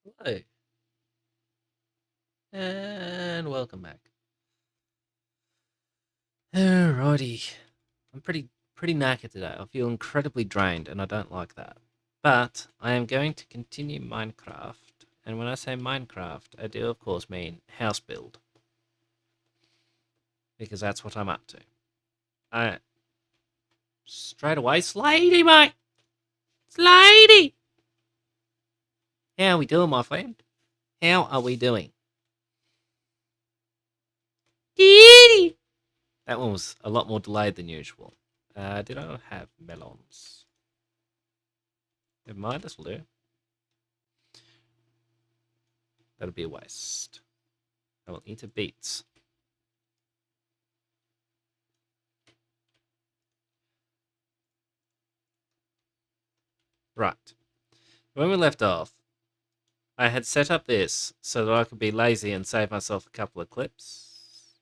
Hello, and welcome back. Alrighty, I'm pretty knackered today. I feel incredibly drained, and I don't like that. But I am going to continue Minecraft, and when I say Minecraft, I do of course mean house build, because that's what I'm up to. I straight away, Slady, mate, Slady. How are we doing, my friend? How are we doing? Kitty. That one was a lot more delayed than usual. Did I not have melons? Never mind, this will do. That'll be a waste. I will eat a beets. Right. When we left off, I had set up this so that I could be lazy and save myself a couple of clips.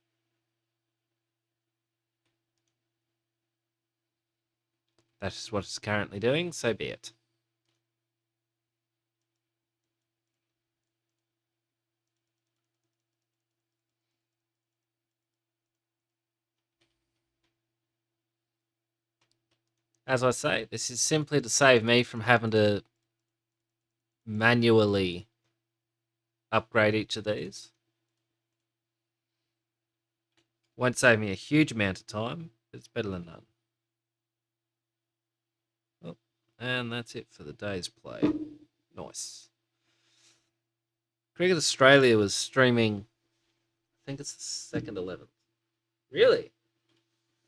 That is what it's currently doing, so be it. As I say, this is simply to save me from having to manually upgrade each of these. Won't save me a huge amount of time, but it's better than none. Oh, and that's it for the day's play. Nice. Cricket Australia was streaming, I think it's the 2nd 11th. Really?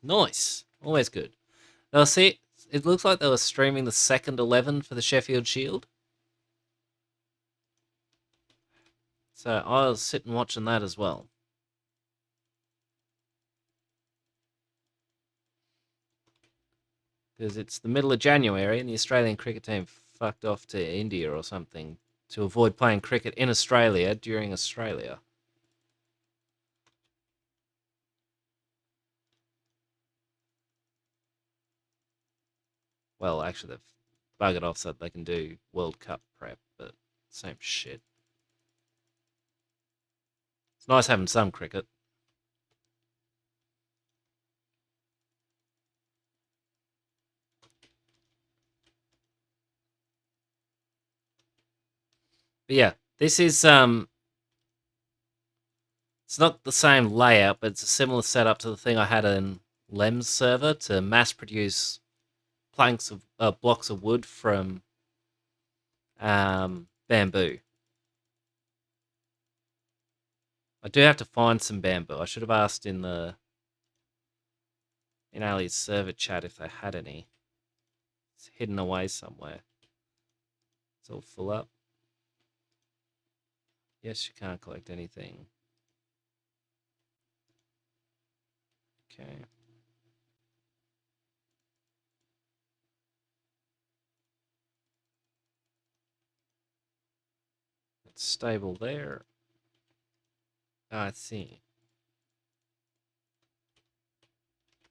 Nice. Always good. They'll see. It looks like they were streaming the 2nd 11 for the Sheffield Shield. So I was sitting watching that as well. Because it's the middle of January and the Australian cricket team fucked off to India or something to avoid playing cricket in Australia during Australia. Well, actually, they've buggered off so that they can do World Cup prep, but same shit. It's nice having some cricket. But yeah, this is it's not the same layout, but it's a similar setup to the thing I had in Lem's server to mass produce planks of blocks of wood from bamboo. I do have to find some bamboo. I should have asked in Ali's server chat if they had any. It's hidden away somewhere. It's all full up. Yes, you can't collect anything. Okay. It's stable there. I see.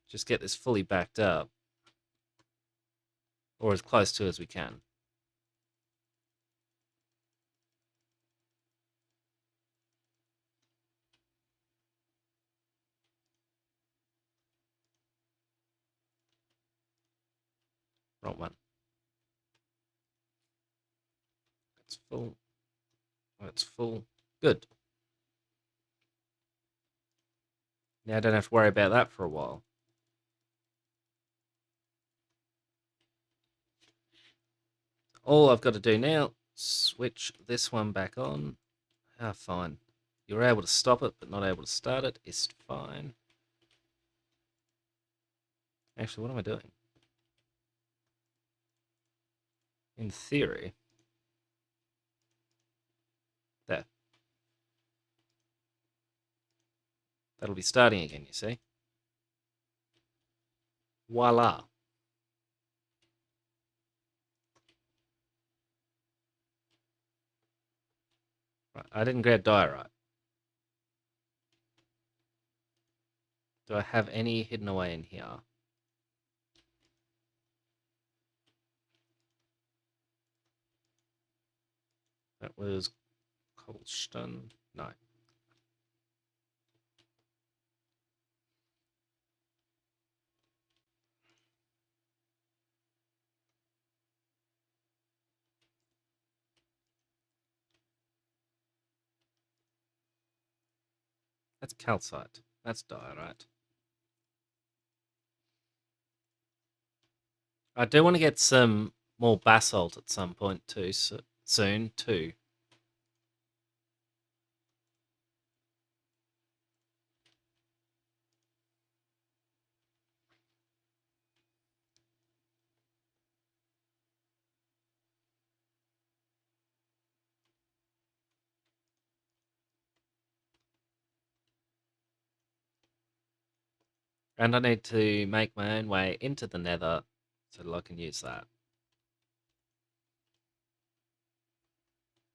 Just get this fully backed up. Or as close to as we can. Wrong one. It's full. Oh, it's full. Good. Now I don't have to worry about that for a while. All I've got to do now, switch this one back on. Ah, fine. You're able to stop it, but not able to start it. It's fine. Actually, what am I doing? In theory. There. That'll be starting again, you see. Voila. Right, I didn't grab diorite. Do I have any hidden away in here? That was Cobblestone. No. That's calcite. That's diorite. I do want to get some more basalt at some point too, soon too. And I need to make my own way into the nether so that I can use that.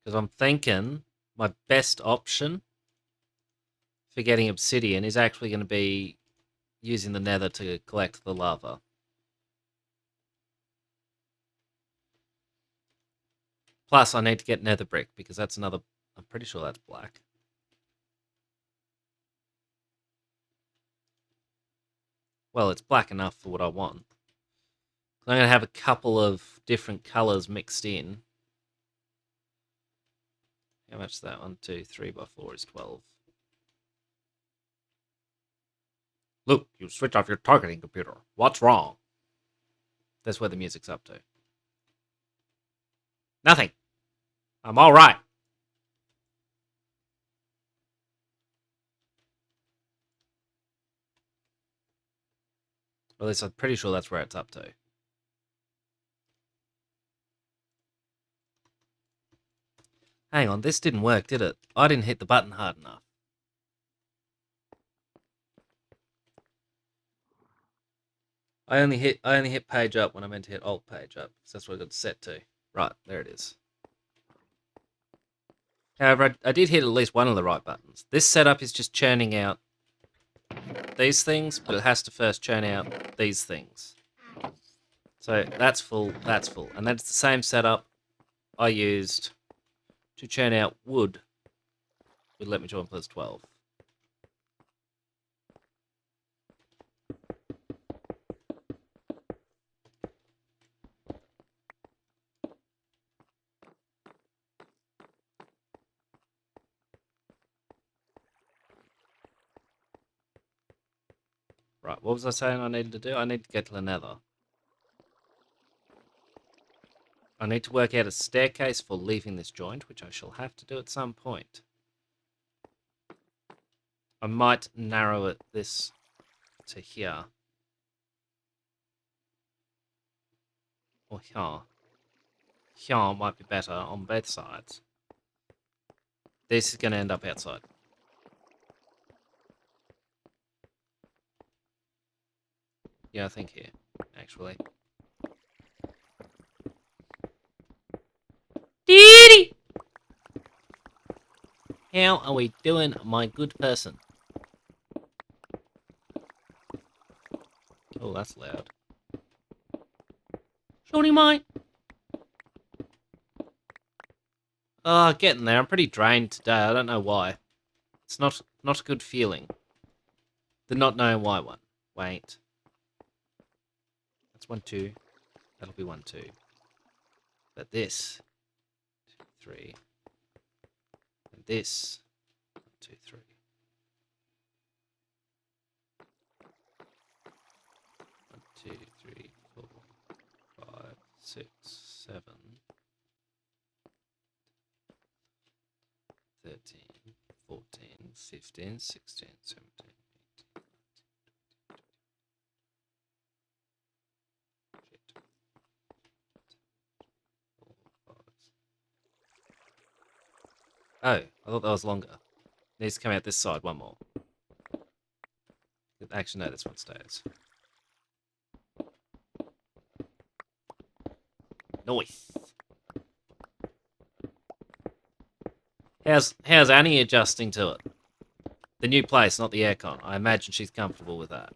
Because I'm thinking my best option for getting obsidian is actually going to be using the nether to collect the lava. Plus, I need to get nether brick because that's another. I'm pretty sure that's black. Well, it's black enough for what I want. I'm going to have a couple of different colors mixed in. How much is that? 1, 2, 3 by 4 is 12. Luke, you switch off your targeting computer. What's wrong? That's where the music's up to. Nothing. I'm all right. Or at least I'm pretty sure that's where it's up to. Hang on, this didn't work, did it? I didn't hit the button hard enough. I only hit page up when I meant to hit alt page up. So that's what I got set to. Right, there it is. However, I did hit at least one of the right buttons. This setup is just churning out these things, but it has to first churn out these things. So that's full, and that's the same setup I used to churn out wood with Let Me Join plus 12. Right, what was I saying I needed to do? I need to get to the nether. I need to work out a staircase for leaving this joint, which I shall have to do at some point. I might narrow this to here. Or here. Here might be better on both sides. This is going to end up outside. Yeah, I think here, actually. Dee! How are we doing, my good person? Oh, that's loud. Shorty mate! Oh, getting there. I'm pretty drained today. I don't know why. It's not a good feeling. The not knowing why one. Wait. That's 1, 2. That'll be 1, 2. But this, 2, 3. And this, 1, 2, 3. 1, 2, 3, 4, 5, 6, 7, 13, 14, 15, 16, 17, 18, 19, 20. Oh, I thought that was longer. It needs to come out this side one more. Actually, no, this one stays. Nice. How's Annie adjusting to it? The new place, not the aircon. I imagine she's comfortable with that.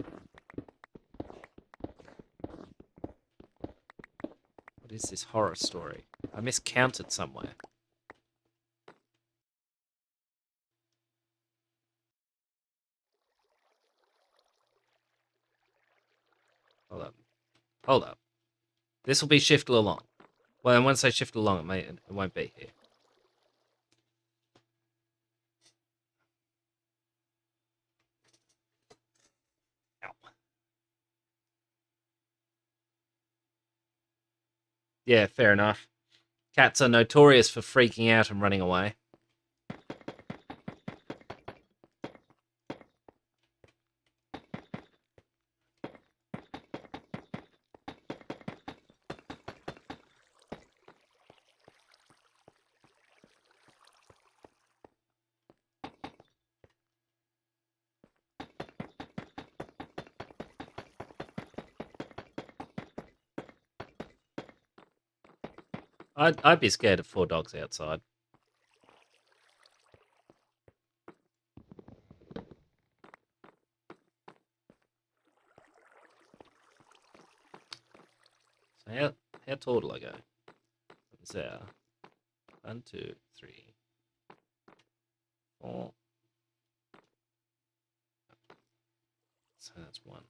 What is this horror story? I miscounted somewhere. Hold up. This will be shifted along. Well, and once I shift along, it won't be here. Ow. Yeah, fair enough. Cats are notorious for freaking out and running away. I'd be scared of 4 dogs outside. So how tall do I go? So 1, 2, 3, 4. So that's 1.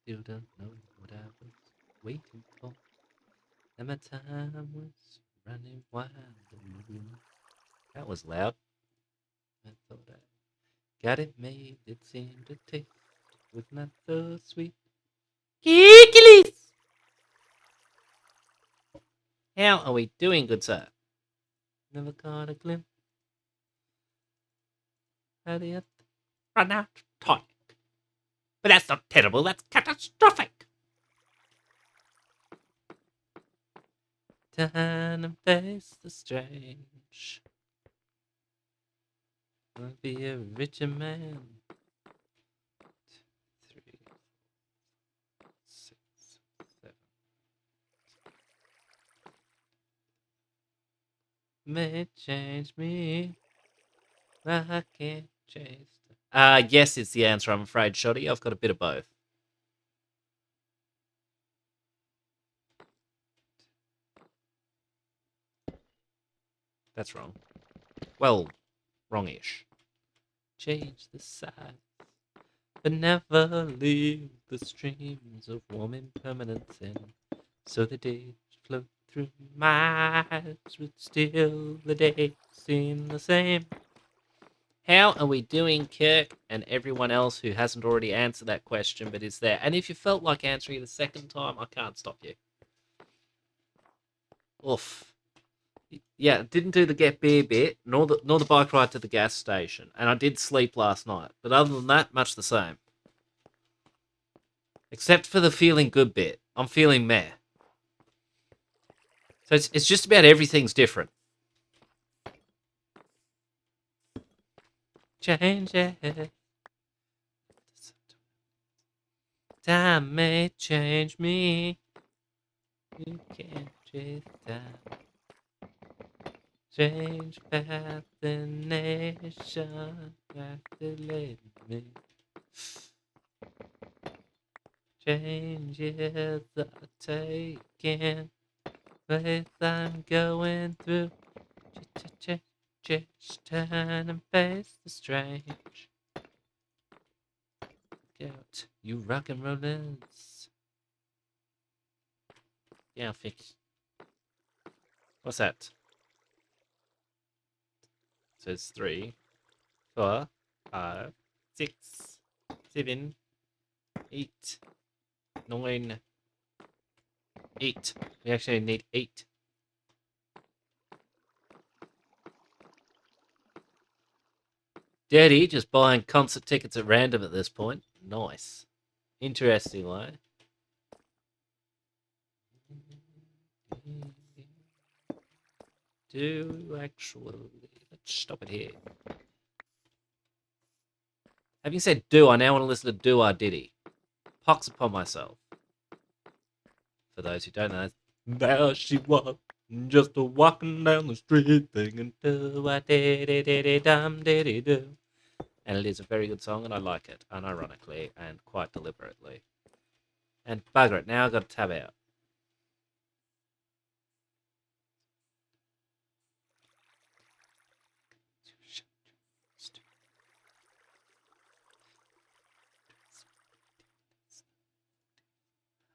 Still don't know what I was waiting for. And my time was running wild. That was loud. I thought I got it made. It seemed to taste was not so sweet. Hercules! How are we doing, good sir? Never got a glimpse. How do you run out of tonic? But that's not terrible, that's catastrophic. Time and face the strange. I'll be a richer man. 2, 3, 6, 7. May change me. I can't change. Yes, it's the answer, I'm afraid, Shoddy. I've got a bit of both. That's wrong. Well, wrongish. Change the size, but never leave the streams of warm impermanence in. So the days float through my eyes, but still the days seem the same. How are we doing, Kirk, and everyone else who hasn't already answered that question but is there? And if you felt like answering it a second time, I can't stop you. Oof. Yeah, didn't do the get beer bit, nor the bike ride to the gas station, and I did sleep last night. But other than that, much the same. Except for the feeling good bit. I'm feeling meh. So it's just about everything's different. Change it. Time may change me. You can't chase time. Change path and nation. Calculate me. Changes are taking place I'm going through. Just turn and face the strange. Out, you rock and rollers. Yeah, fix. What's that? So it's 3, 4, 5, 6, 7, 8, 9, 8. We actually need 8. Daddy just buying concert tickets at random at this point. Nice. Interesting, right? Do actually. Let's stop it here. Having said do, I now want to listen to Do Our Diddy. Pox upon myself. For those who don't know, there she was, just a walking down the street, thinking do I diddy dum diddy do. And it is a very good song, and I like it, unironically and quite deliberately. And bugger it, now I've got to tab out.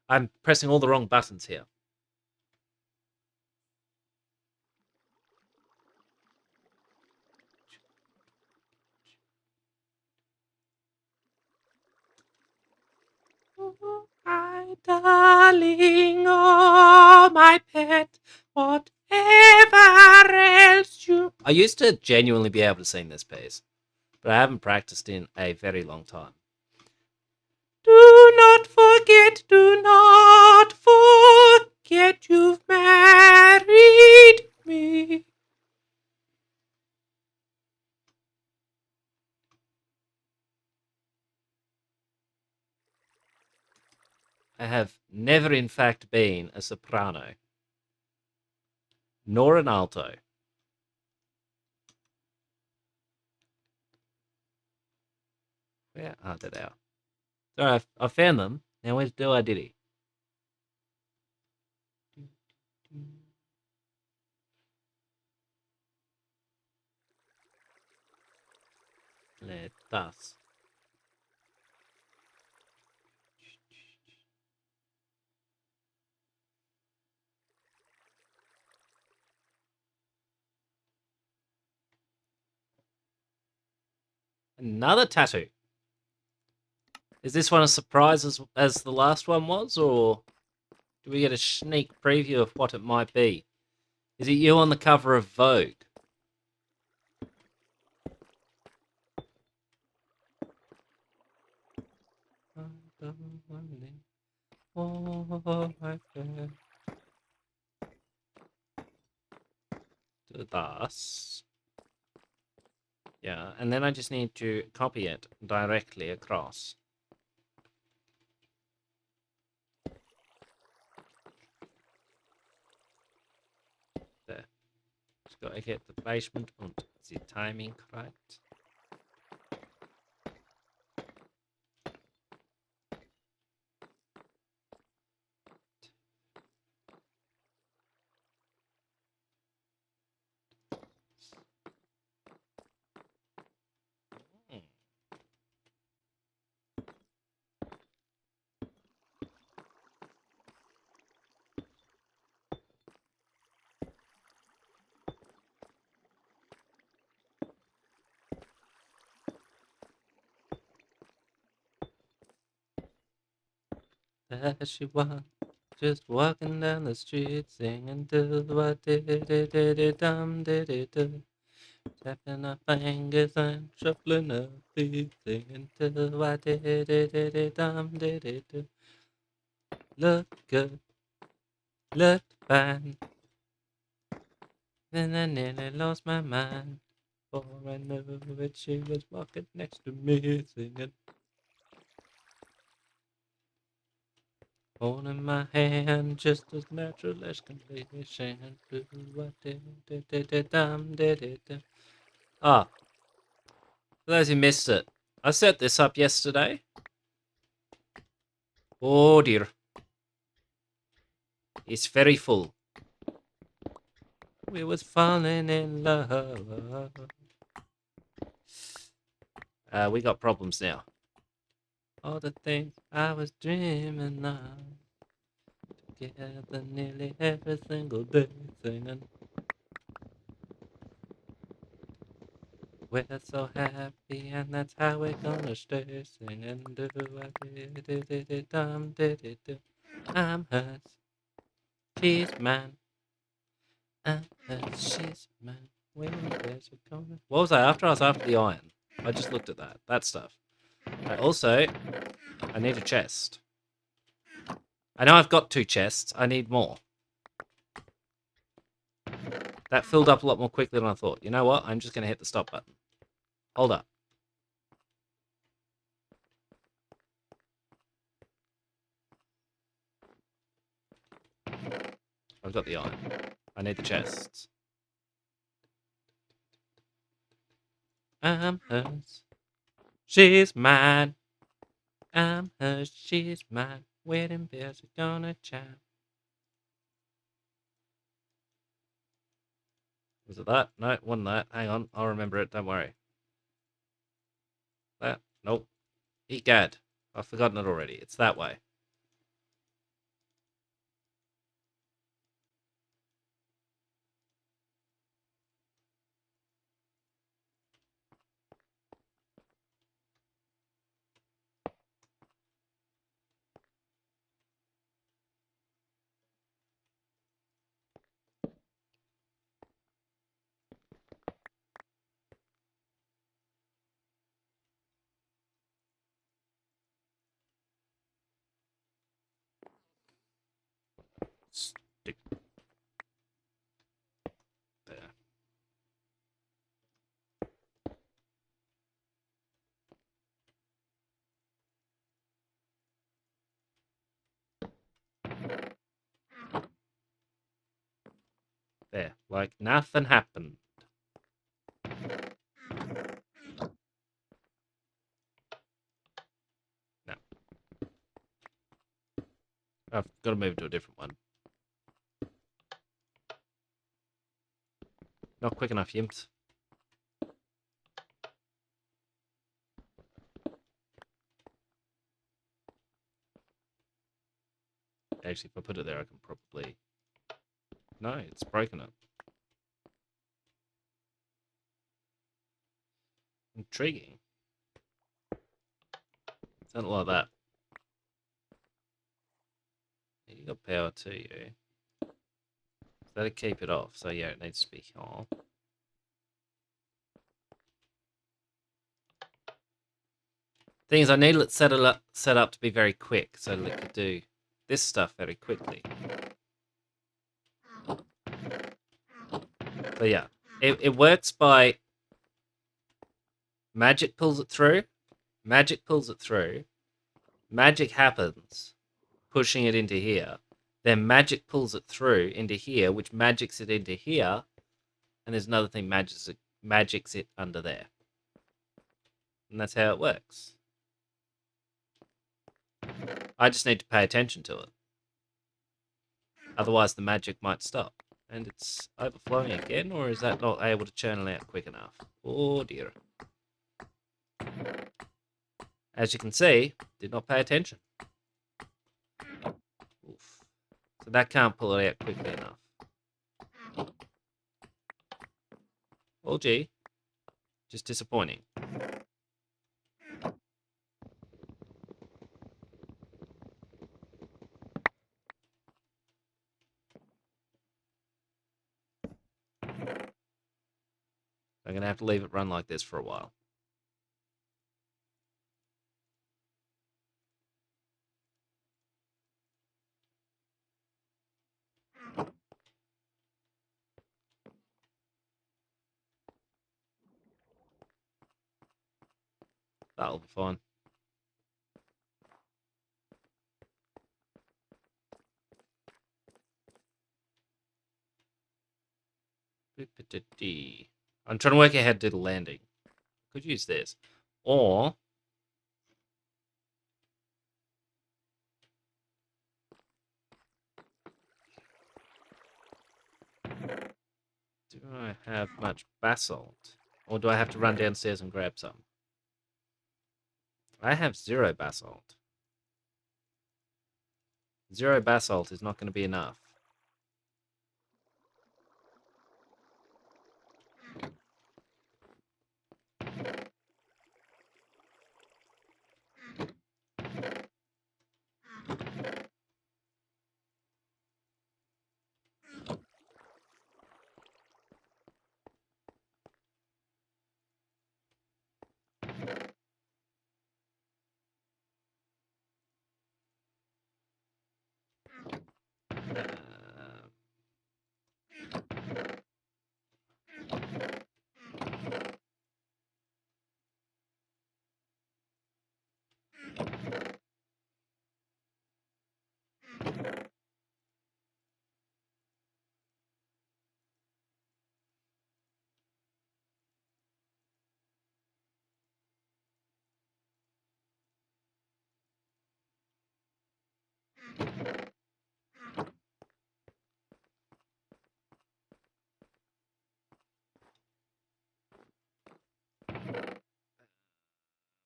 I'm pressing all the wrong buttons here. Oh, my darling, oh, my pet, whatever else you... I used to genuinely be able to sing this piece, but I haven't practiced in a very long time. Do not forget you've married me. I have never, in fact, been a soprano, nor an alto. Where are they now? Sorry, I found them. Now where's Do I Diddy? Let us. Another tattoo. Is this one a surprise as the last one was, or do we get a sneak preview of what it might be? Is it you on the cover of Vogue? Thus. Yeah, and then I just need to copy it directly across. There. Just got to get the placement and the timing correct. There she was, just walking down the street, singing do what dum do, tapping her fingers and shuffling her feet, singing do what dum do. Look good, look fine. Then I nearly lost my mind. Before I knew it, she was walking next to me, singing. Holding my hand just as natural as can be. Singing do what dum do. Ah, for those who missed it, I set this up yesterday. Oh dear. It's very full. We was falling in love. We got problems now. All the things I was dreaming of. Together nearly every single day singing. We're so happy and that's how we're gonna stay singing. Do I dum do. I'm hers. She's mine. I'm hers. She's mine. When there's a corner. What was I after? I was after the iron. I just looked at that stuff. Also, I need a chest. I know I've got 2 chests. I need more. That filled up a lot more quickly than I thought. You know what? I'm just going to hit the stop button. Hold up. I've got the iron. I need the chests. I'm hers. She's mine. I'm hers. She's mine. Wedding bells are gonna chime. Was it that? No, it wasn't that. Hang on, I'll remember it. Don't worry. That? Nope. Egad. I've forgotten it already. It's that way. Stick there. There. Like nothing happened. No. I've got to move to a different one. Not quick enough, Yimps. Actually, if I put it there, I can probably... No, it's broken it. Intriguing. Something like that. You got power too, you. That'll keep it off. So yeah, it needs to be on. Thing is, I need it set up to be very quick, so that it could do this stuff very quickly. So yeah, it works by magic pulls it through, magic pulls it through, magic happens, pushing it into here. Then magic pulls it through into here, which magics it into here, and there's another thing magics it under there. And that's how it works. I just need to pay attention to it. Otherwise the magic might stop. And it's overflowing again, or is that not able to channel out quick enough? Oh dear. As you can see, did not pay attention. Oof. So that can't pull it out quickly enough. Oh gee. Just disappointing. I'm going to have to leave it run like this for a while. That'll be fine. I'm trying to work out how to do the landing. Could use this. Or... do I have much basalt? Or do I have to run downstairs and grab some? I have 0 basalt. 0 basalt is not going to be enough.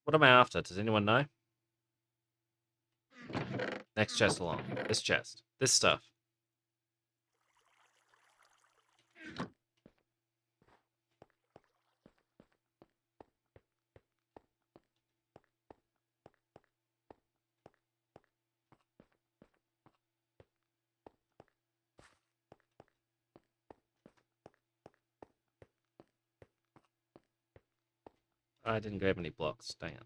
What am I after? Does anyone know? Next chest along. This chest. This stuff. I didn't grab any blocks. Dang it.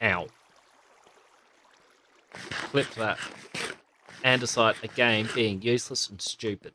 Ow. Clip that. Andesite again being useless and stupid.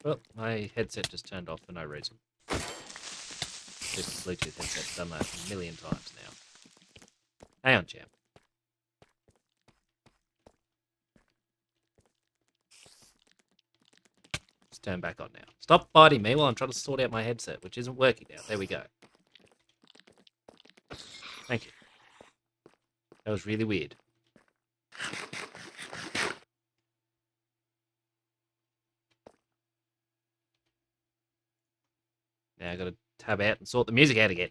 Well, my headset just turned off for no reason. This Bluetooth headset's done that a million times now. Hang on, champ. It's turned back on now. Stop biting me while I'm trying to sort out my headset, which isn't working now. There we go. Thank you. That was really weird. Now I gotta tab out and sort the music out again.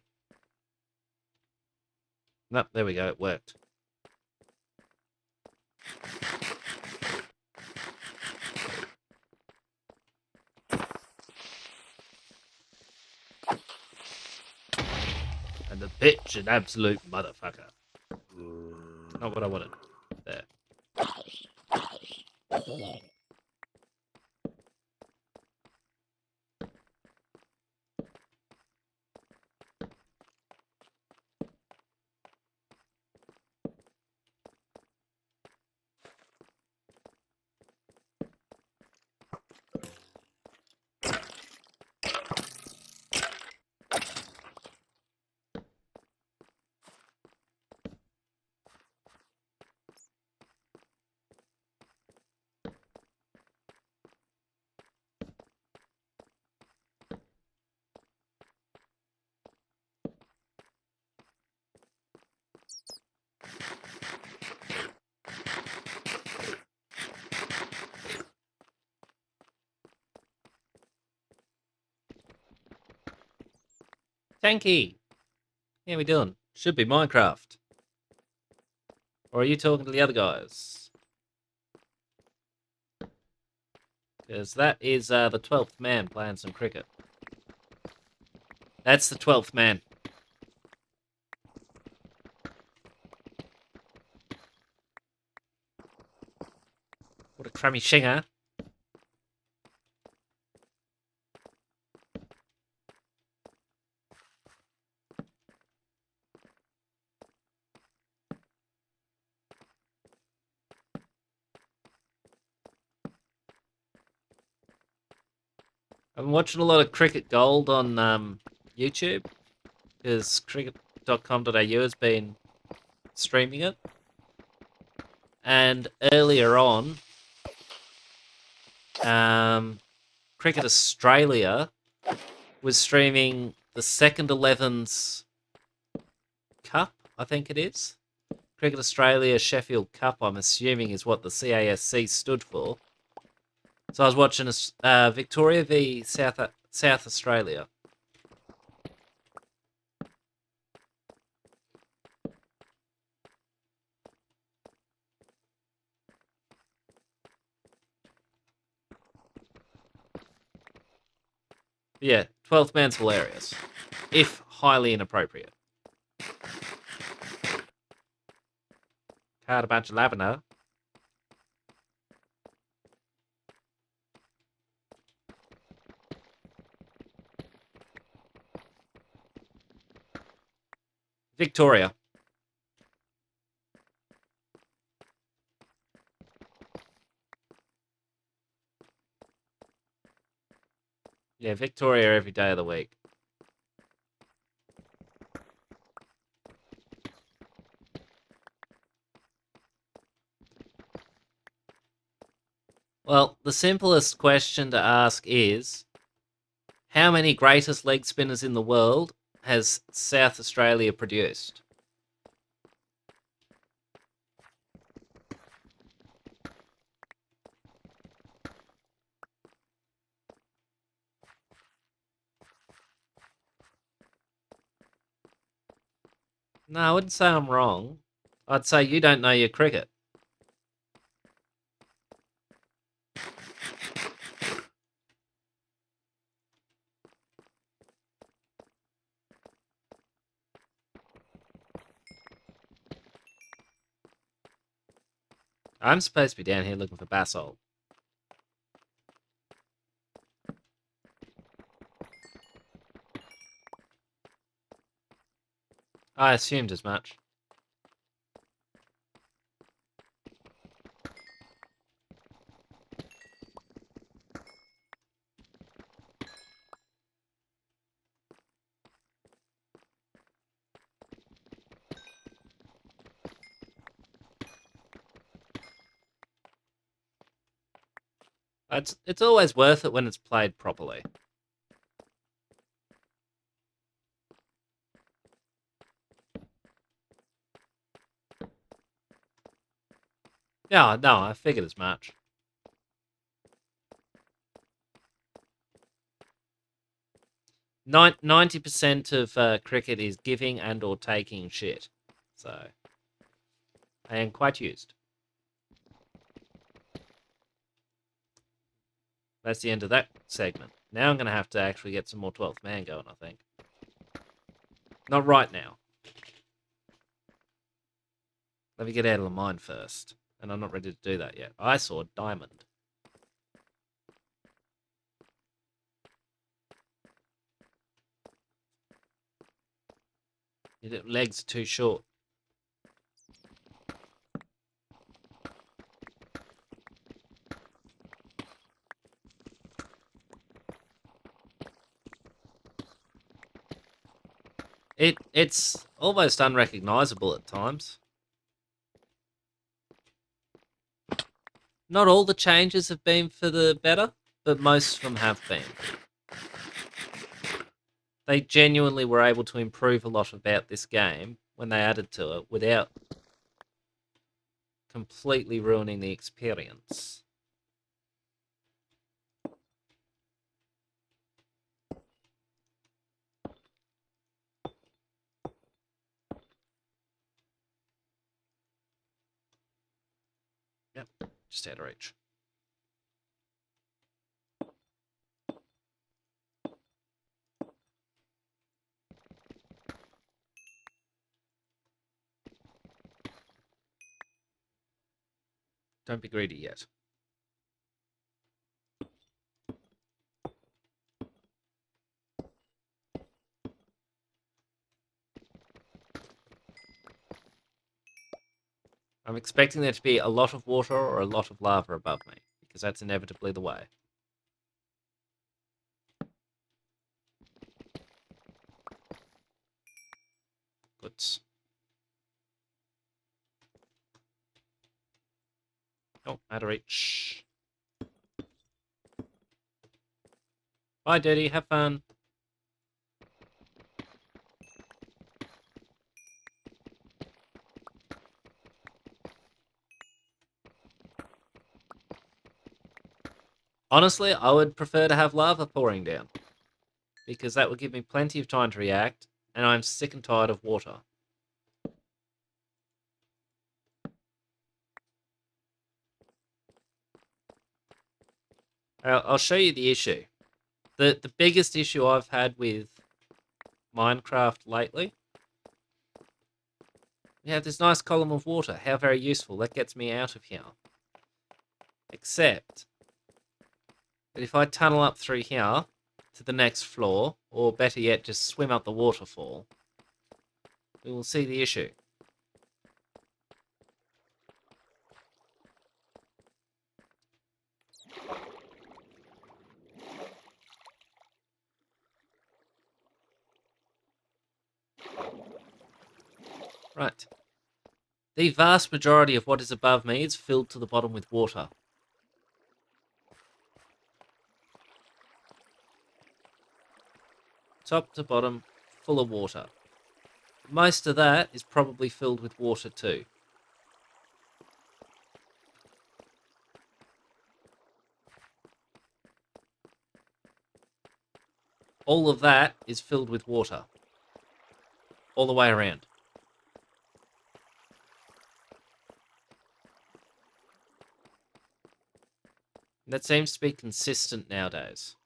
Nope, there we go, it worked. And the bitch, an absolute motherfucker. Not what I wanted. There. Tanky! How we doing? Should be Minecraft. Or are you talking to the other guys? Because that is the 12th man playing some cricket. That's the 12th man. What a crummy shinger. I've been watching a lot of Cricket Gold on YouTube because cricket.com.au has been streaming it. And earlier on, Cricket Australia was streaming the second 11's Cup, I think it is. Cricket Australia Sheffield Cup, I'm assuming, is what the CASC stood for. So I was watching Victoria v South Australia. Yeah, 12th man's hilarious, if highly inappropriate. Card a bunch of lavender. Victoria. Yeah, Victoria every day of the week. Well, the simplest question to ask is, how many greatest leg spinners in the world has South Australia produced? No, I wouldn't say I'm wrong. I'd say you don't know your cricket. I'm supposed to be down here looking for basalt. I assumed as much. It's always worth it when it's played properly. Yeah, no, I figured as much. 90% of cricket is giving and or taking shit. So, I am quite used. That's the end of that segment. Now I'm going to have to actually get some more 12th man going, I think. Not right now. Let me get out of the mine first. And I'm not ready to do that yet. I saw diamond. Your legs are too short. It's almost unrecognizable at times. Not all the changes have been for the better, but most of them have been. They genuinely were able to improve a lot about this game when they added to it without completely ruining the experience. Yep, just out of reach. Don't be greedy yet. I'm expecting there to be a lot of water or a lot of lava above me, because that's inevitably the way. Good. Oh, out of reach. Bye, Dirty. Have fun. Honestly, I would prefer to have lava pouring down, because that would give me plenty of time to react, and I'm sick and tired of water. I'll show you the issue. The biggest issue I've had with Minecraft lately, we have this nice column of water. How very useful. That gets me out of here. Except that if I tunnel up through here to the next floor, or better yet, just swim up the waterfall, we will see the issue. Right. The vast majority of what is above me is filled to the bottom with water. Top to bottom, full of water. Most of that is probably filled with water too. All of that is filled with water. All the way around. That seems to be consistent nowadays.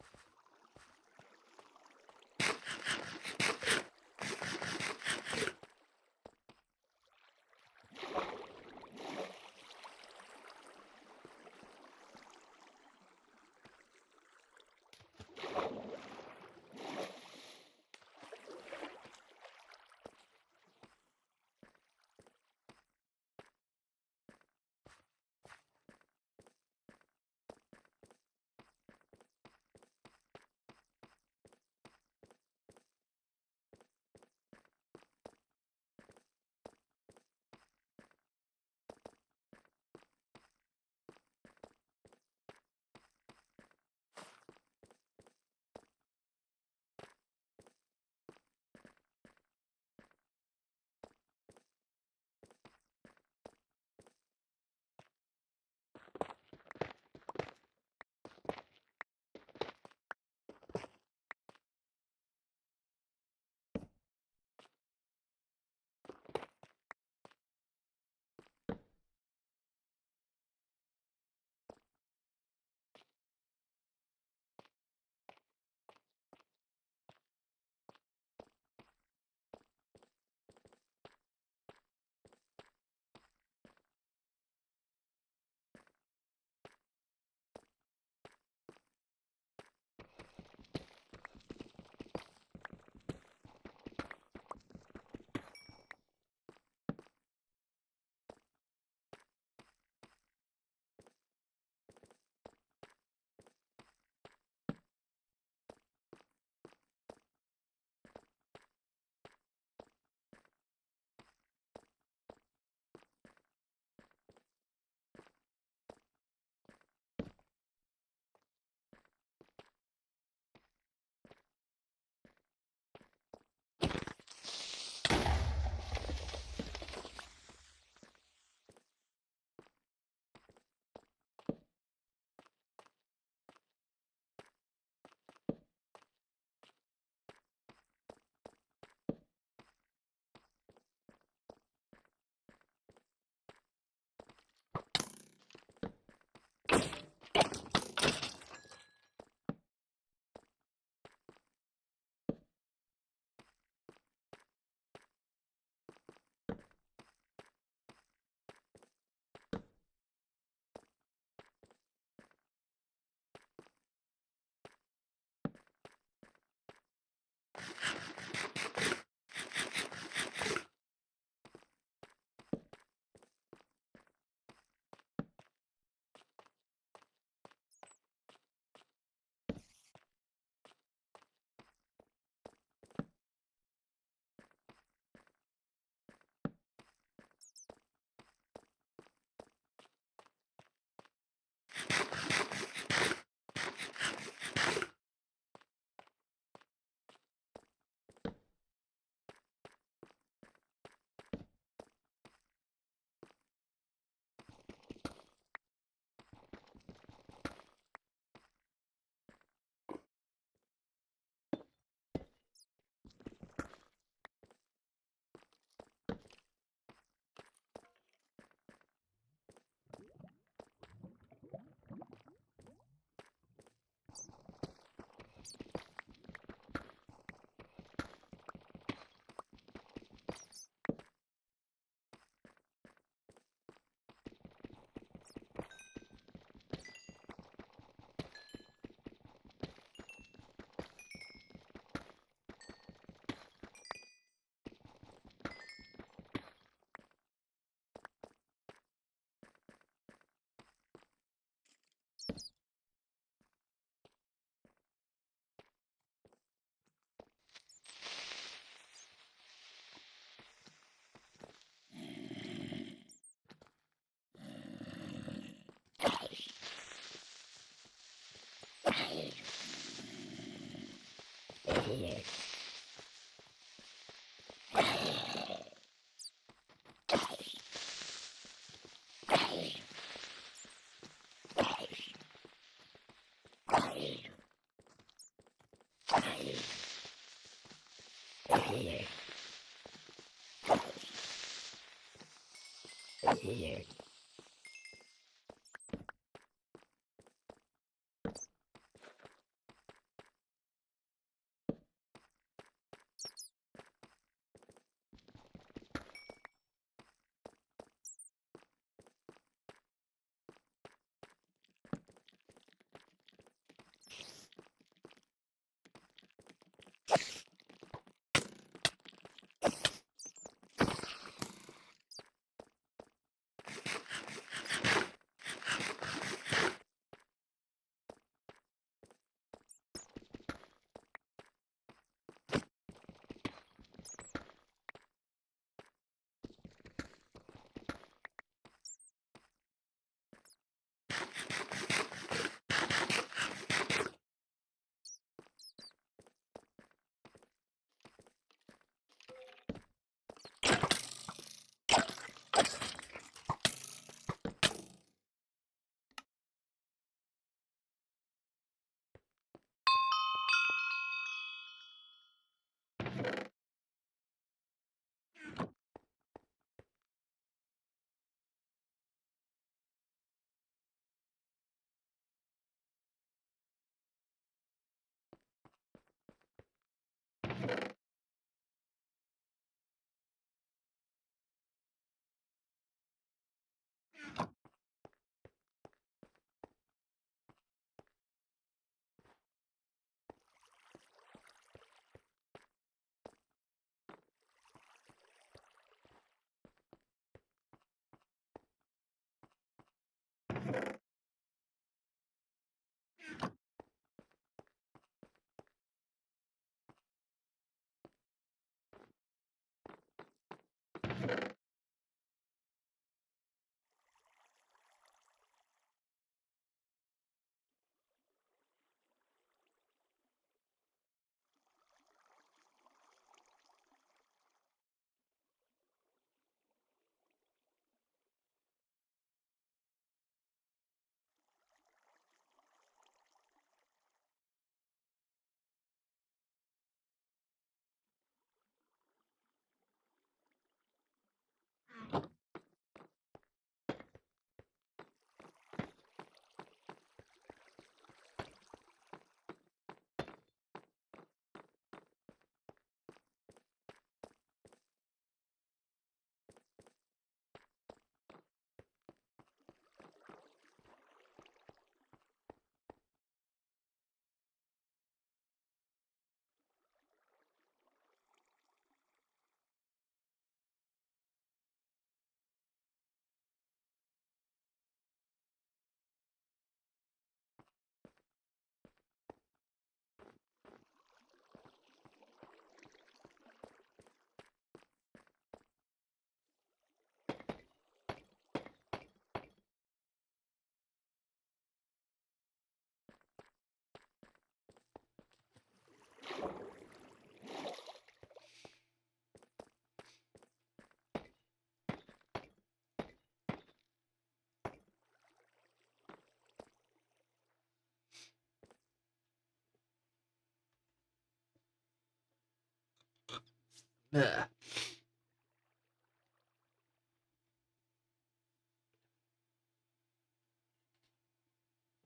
Ugh.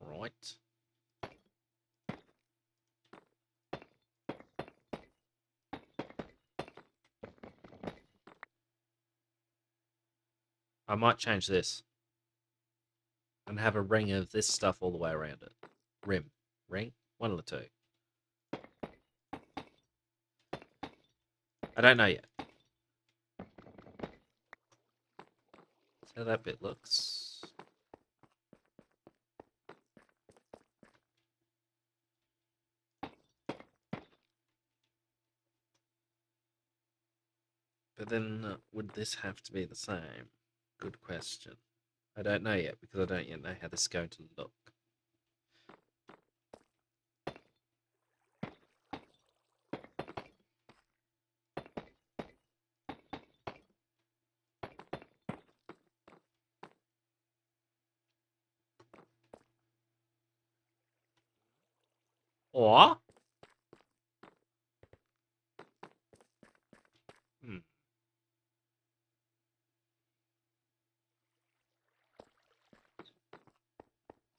Right. I might change this and have a ring of this stuff all the way around it. Ring, one of the two. I don't know yet. That's how that bit looks. But then, would this have to be the same? Good question. I don't know yet because I don't yet know how this is going to look. Or...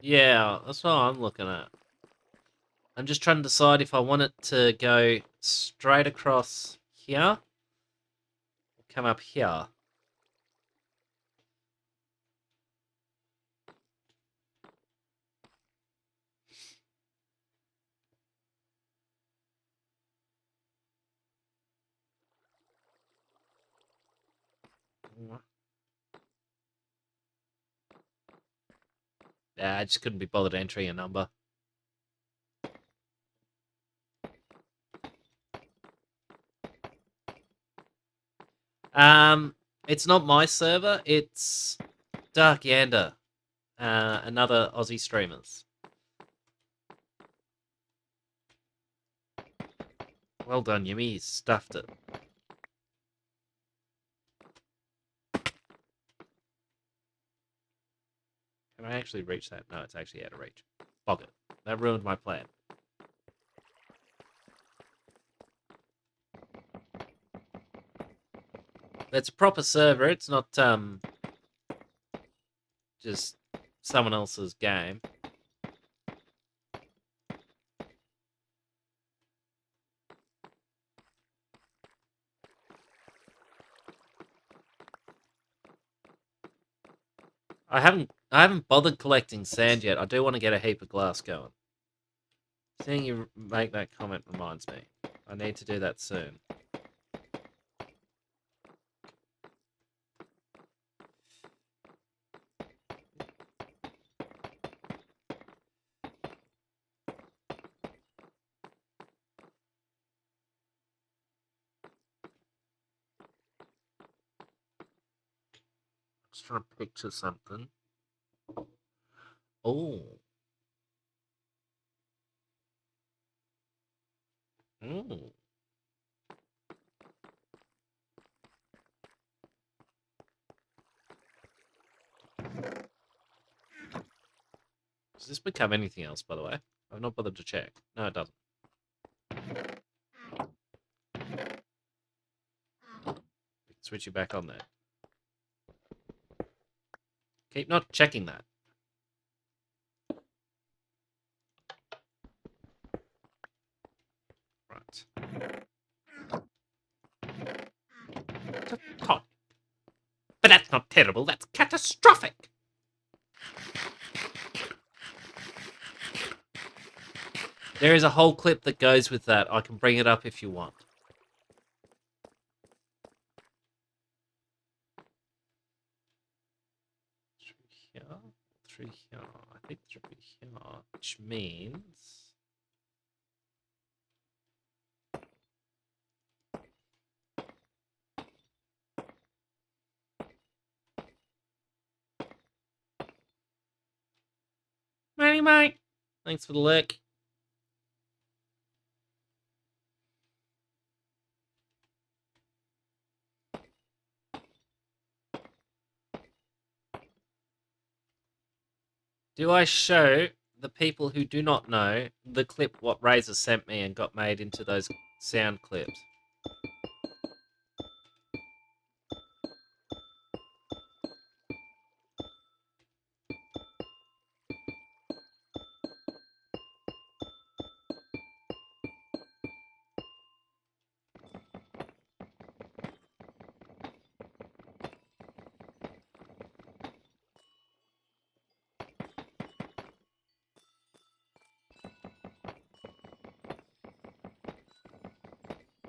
Yeah, that's what I'm looking at. I'm just trying to decide if I want it to go straight across here, or come up here. Yeah, I just couldn't be bothered entering a number. It's not my server, it's Dark Yander, another Aussie streamers. Well done, YimmY, you stuffed it. Can I actually reach that? No, it's actually out of reach. Bog it. That ruined my plan. It's a proper server, it's not, just someone else's game. I haven't bothered collecting sand yet. I do want to get a heap of glass going. Seeing you make that comment reminds me. I need to do that soon. Just trying to picture something. Oh. Mm. Does this become anything else, by the way? I've not bothered to check. No, it doesn't. Switch you back on there. Keep not checking that. Right. Hot. But that's not terrible, that's catastrophic! There is a whole clip that goes with that. I can bring it up if you want. Through here. I think through here, which means... Mate. Thanks for the lick. Do I show the people who do not know the clip what Razor sent me and got made into those sound clips?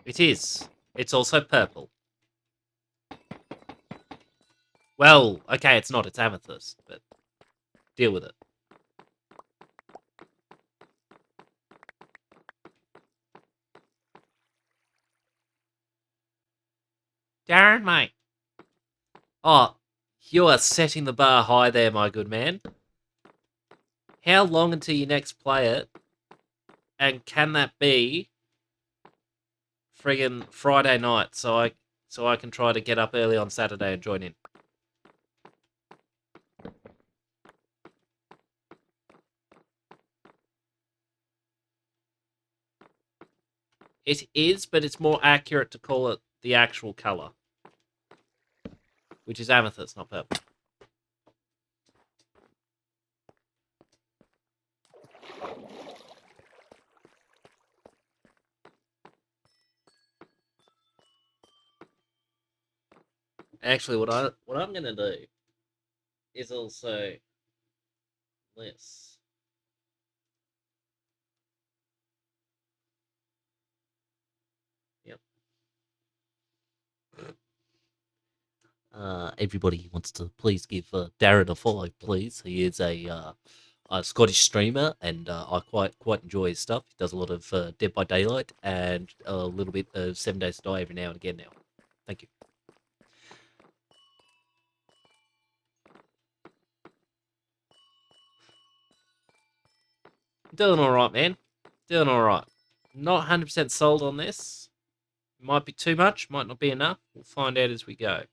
It is. It's also purple. Well, okay, it's not. It's amethyst, but deal with it. Darren, mate. Oh, you are setting the bar high there, my good man. How long until you next play it? And can that be friggin' Friday night so I can try to get up early on Saturday and join in? It is, but it's more accurate to call it the actual color, which is amethyst, not purple. Actually, what I'm gonna do is also this. Yep. Everybody wants to please give Darren a follow, please. He is a Scottish streamer, and I quite enjoy his stuff. He does a lot of Dead by Daylight and a little bit of 7 Days to Die every now and again. Now, thank you. Doing all right, man. Doing all right. Not 100% sold on this. Might be too much, might not be enough. We'll find out as we go.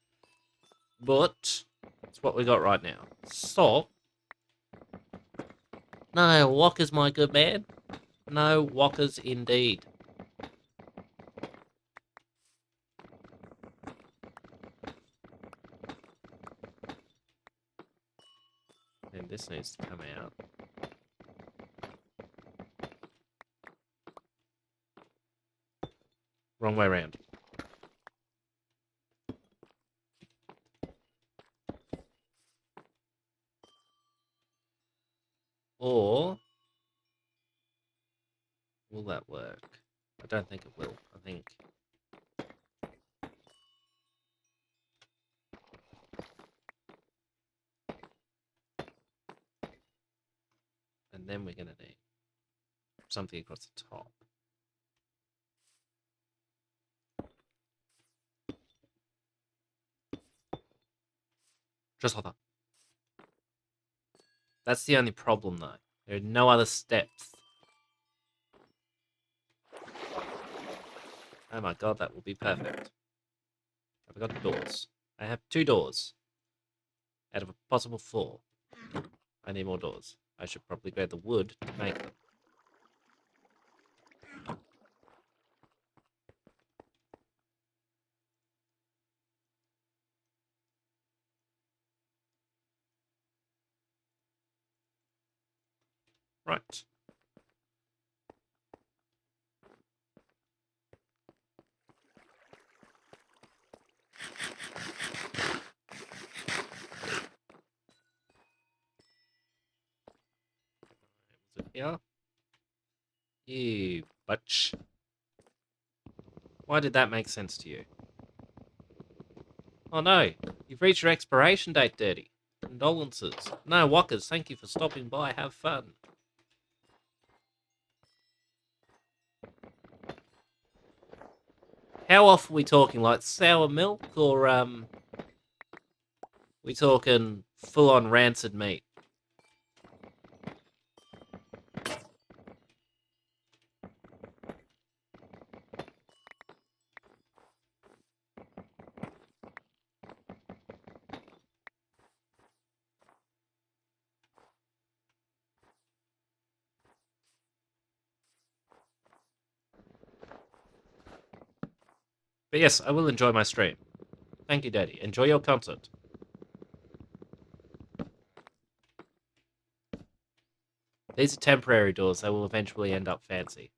But it's what we got right now. So, no walkers, my good man. No walkers indeed. And this needs to come out. Wrong way around. Or will that work? I don't think it will. I think... And then we're going to need something across the top. Just like that. That's the only problem, though. There are no other steps. Oh my god, that will be perfect. Have I got doors? I have 2 doors. Out of a possible 4. I need more doors. I should probably grab the wood to make them. Right. Was it here? You butch. Why did that make sense to you? Oh no, you've reached your expiration date, Dirty. Condolences. No, walkers, thank you for stopping by. Have fun. How off are we talking? Like sour milk or we talking full on rancid meat? But yes, I will enjoy my stream. Thank you, Daddy. Enjoy your concert. These are temporary doors. They will eventually end up fancy.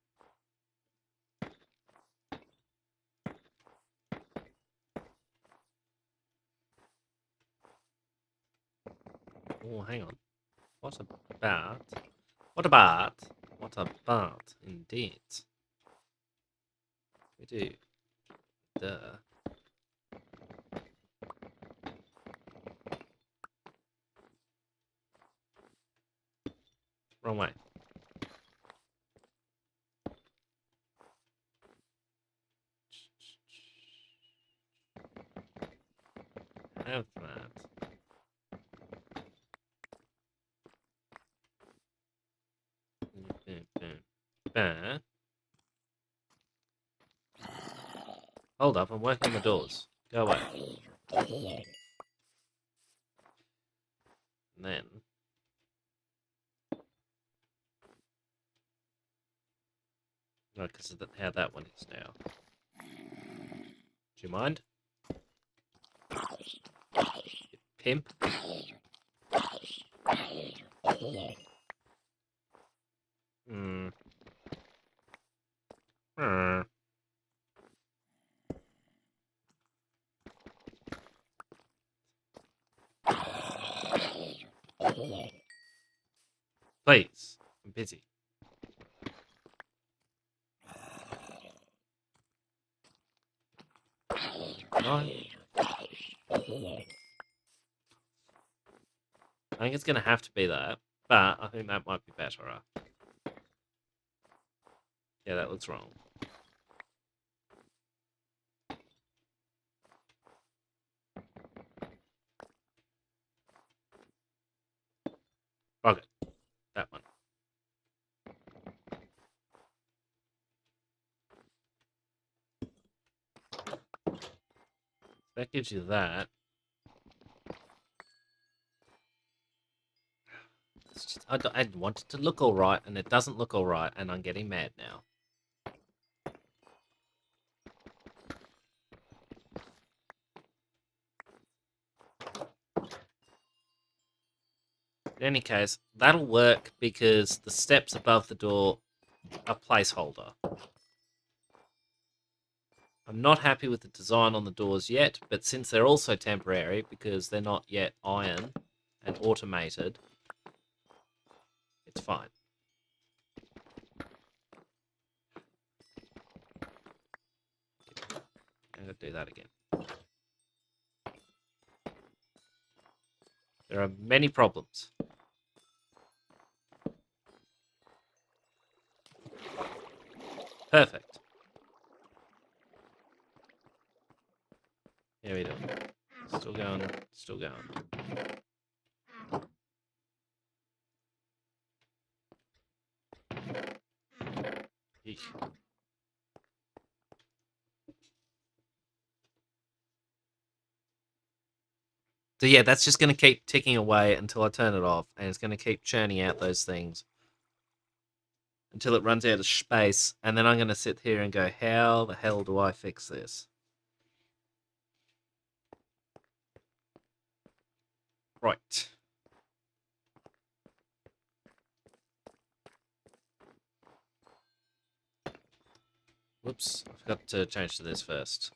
Oh, hang on. What about... What about... What about, indeed? We do. Duh. Wrong way. Have that. There. Hold up, I'm working on the doors. Go away. And then... because of how that one is now. Do you mind? Pimp? Hmm. Please, I'm busy. No. I think it's going to have to be that, but I think that might be better. Yeah, that looks wrong. Okay, that one. That gives you that. It's just, I want it to look alright, and it doesn't look alright, and I'm getting mad now. In any case, that'll work because the steps above the door are placeholder. I'm not happy with the design on the doors yet, but since they're also temporary because they're not yet iron and automated, it's fine. I'm going to do that again. There are many problems. Perfect. Here we go. Still going, still going. Eesh. So yeah, that's just going to keep ticking away until I turn it off, and it's going to keep churning out those things until it runs out of space, and then I'm going to sit here and go, how the hell do I fix this? Right. Whoops, I forgot to change to this first.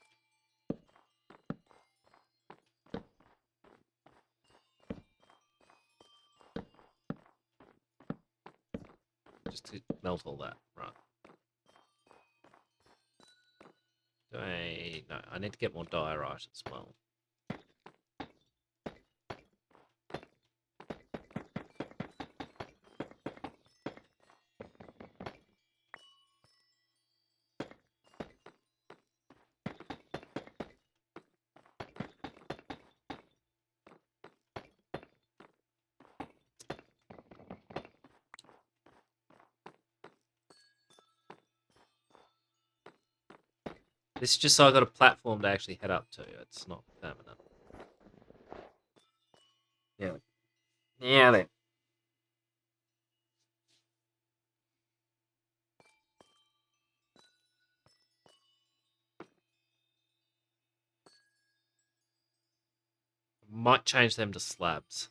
Just to melt all that, right. No, I need to get more diorite as well. This is just so I got a platform to actually head up to. It's not permanent. Yeah. Yeah, then. Might change them to slabs.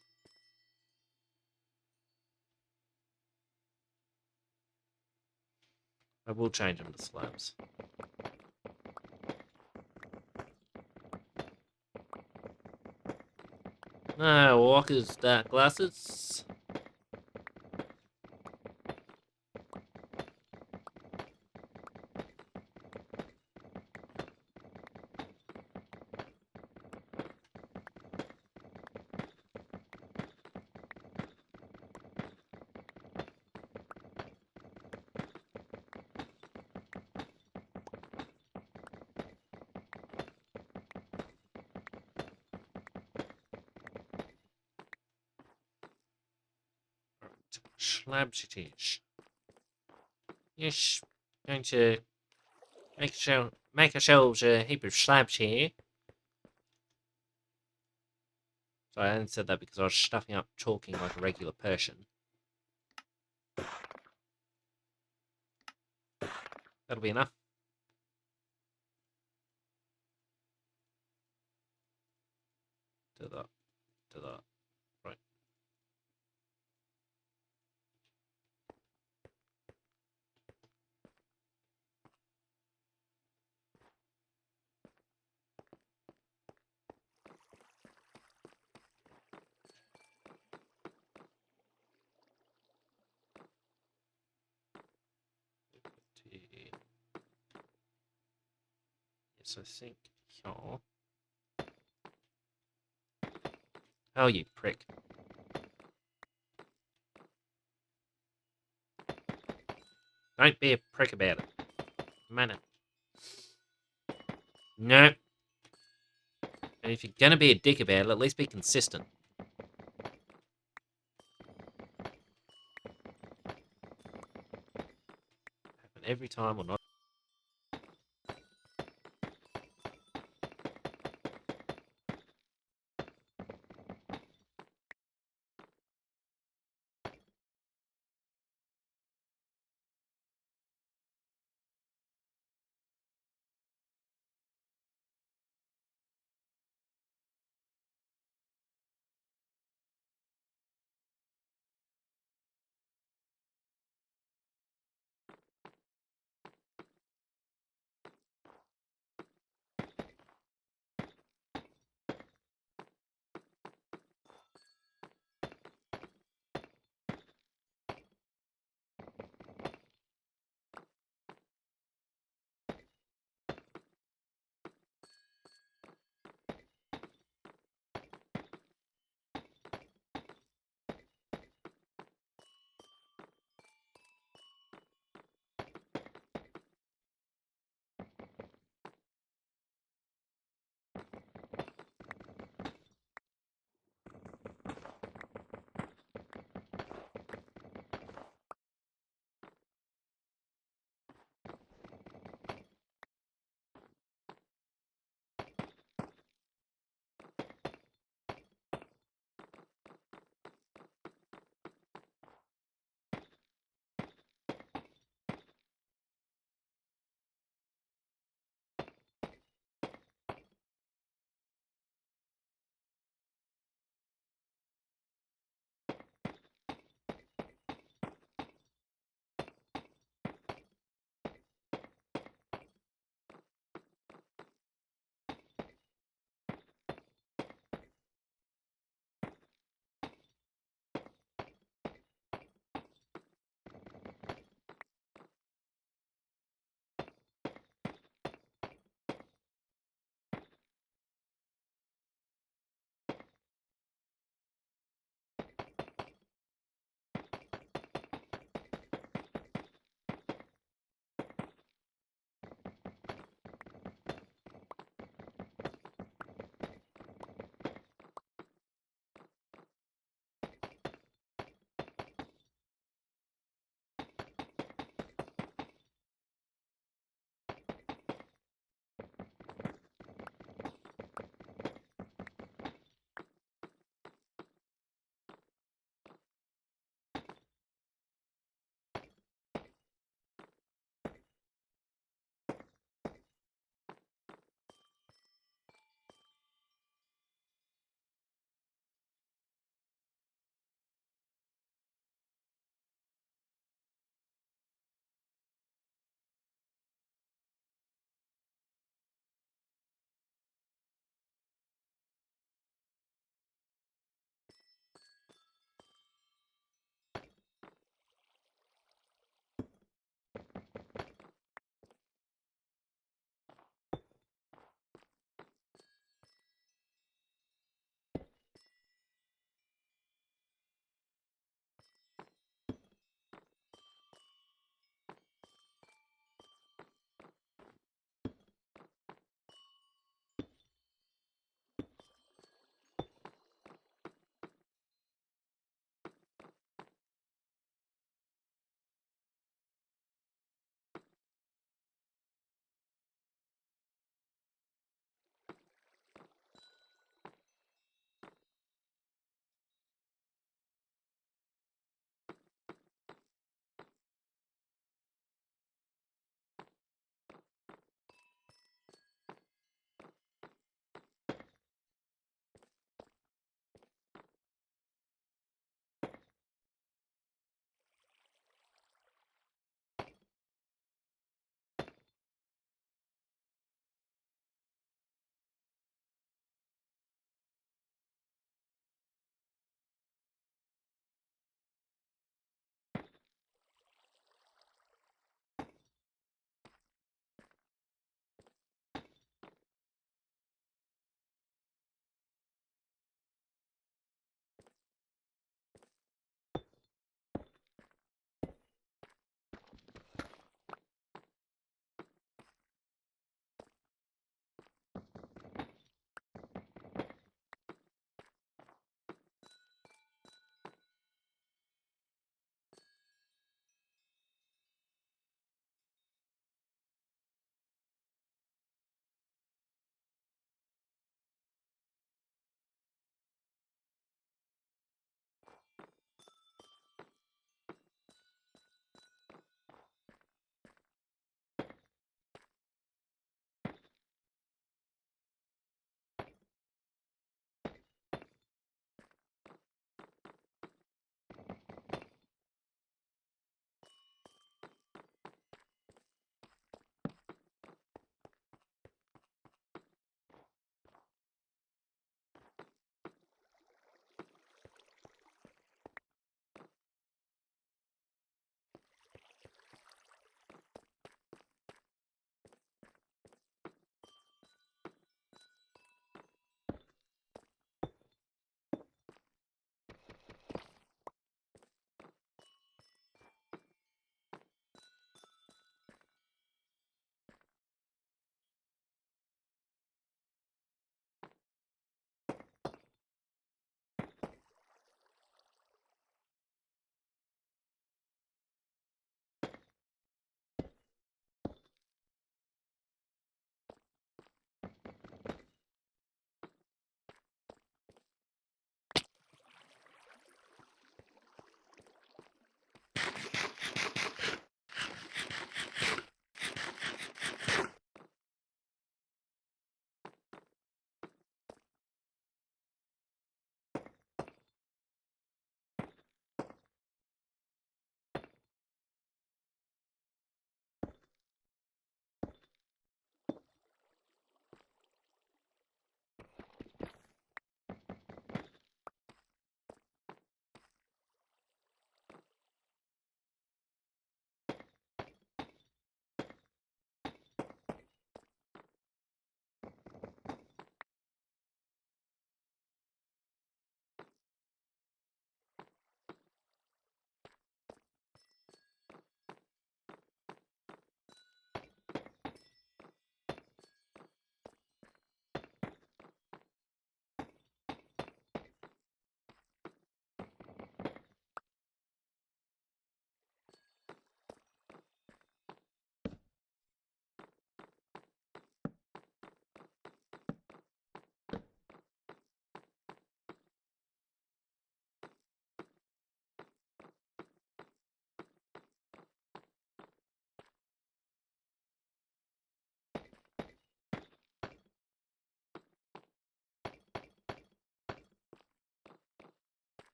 I will change them to slabs. No, Walker's dark glasses. Slabs it is. Yes, going to make ourselves a heap of slabs here. Sorry, I only said that because I was stuffing up talking like a regular person. That'll be enough. To the right. Yes, I think. Oh. Oh, you prick. Don't be a prick about it. Man. No. And if you're gonna be a dick about it, at least be consistent. Happen every time or not.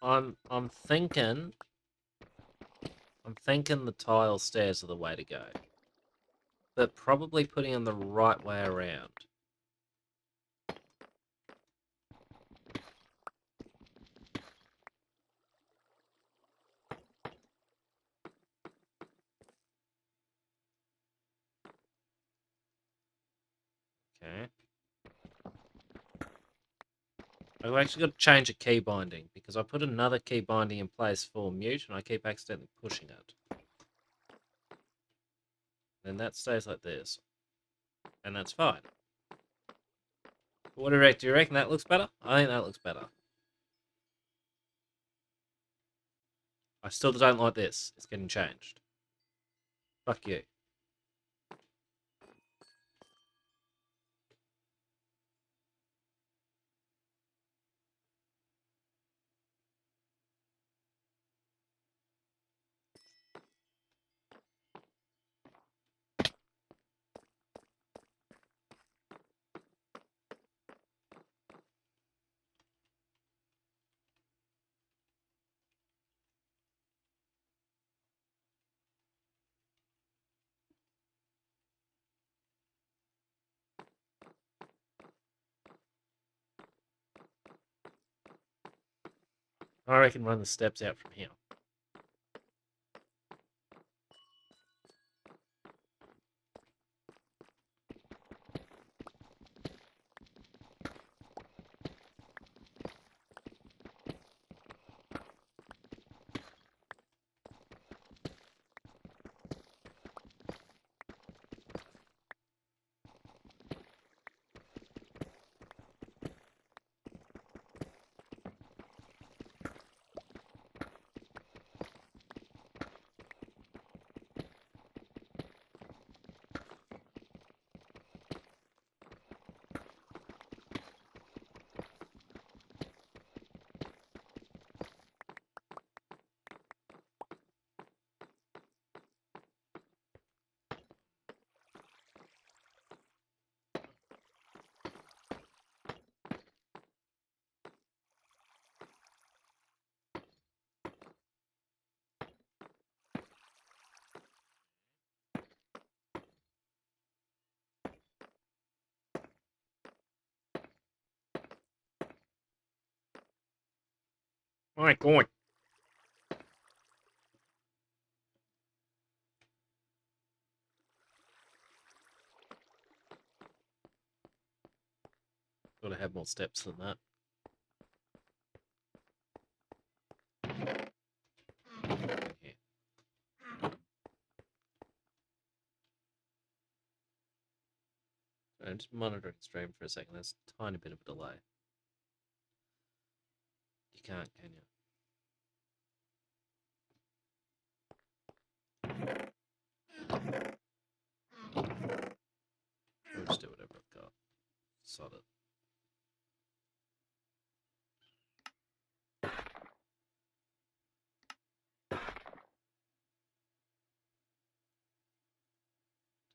I'm thinking the tile stairs are the way to go. But probably putting them the right way around. Okay. I've actually got to change a key binding because I put another key binding in place for mute and I keep accidentally pushing it. Then that stays like this. And that's fine. What do you reckon? Do you reckon that looks better? I think that looks better. I still don't like this. It's getting changed. Fuck you. I reckon run the steps out from here. My God. Gotta have more steps than that. Here. I'm just monitoring stream for a second. There's a tiny bit of a delay. You can't, can you? I'll just do whatever I've got. Sod it.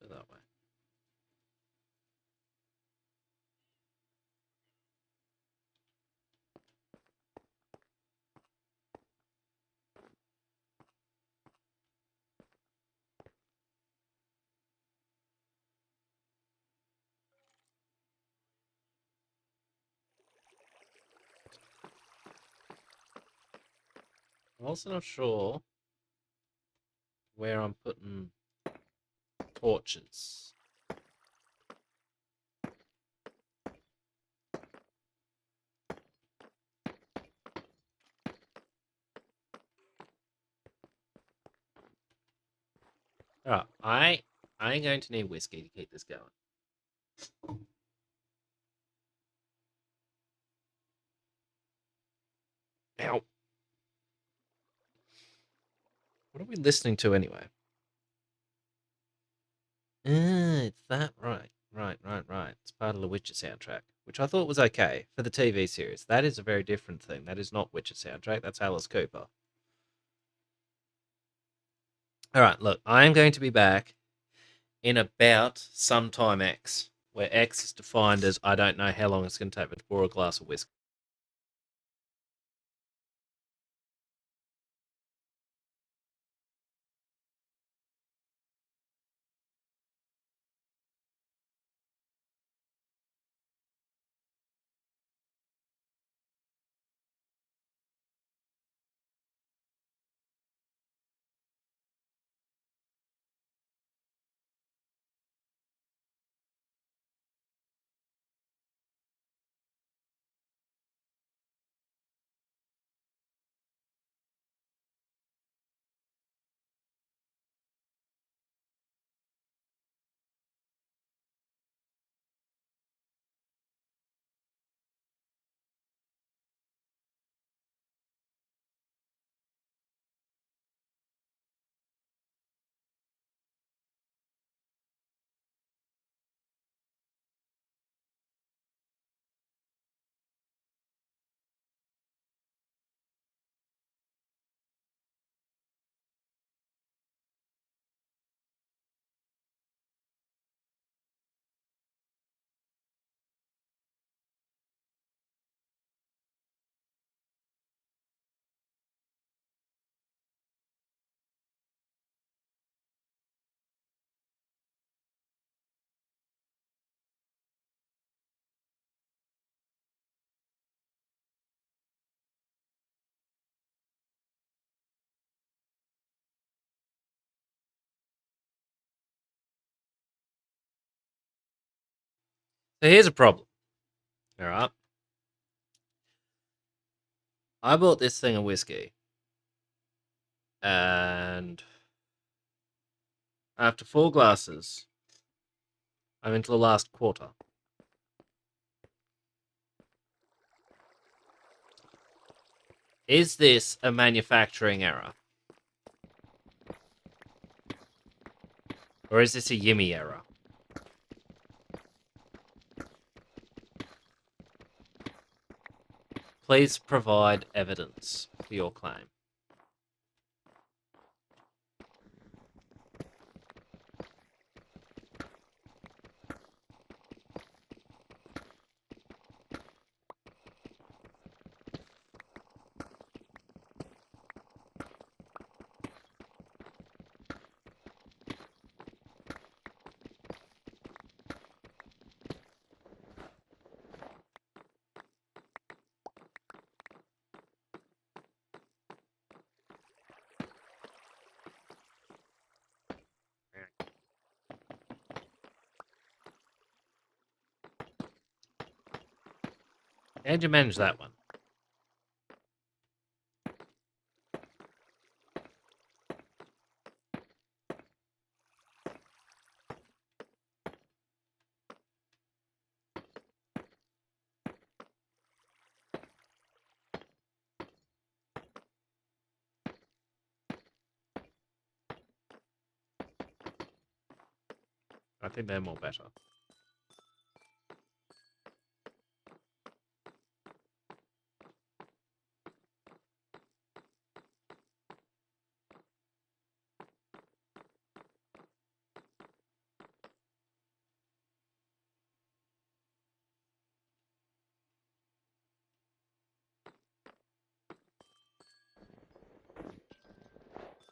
Do it that way. I'm also not sure where I'm putting torches. Alright, I'm going to need whiskey to keep this going. Ow. What are we listening to anyway? It's that, right. Right. It's part of the Witcher soundtrack, which I thought was okay for the TV series. That is a very different thing. That is not Witcher soundtrack. That's Alice Cooper. All right, look, I am going to be back in about sometime X, where X is defined as I don't know how long it's going to take me to pour a glass of whiskey. So here's a problem. All right. I bought this thing of whiskey, and after 4 glasses, I'm into the last quarter. Is this a manufacturing error? Or is this a YimmY error? Please provide evidence for your claim. How'd you manage that one? I think they're more better.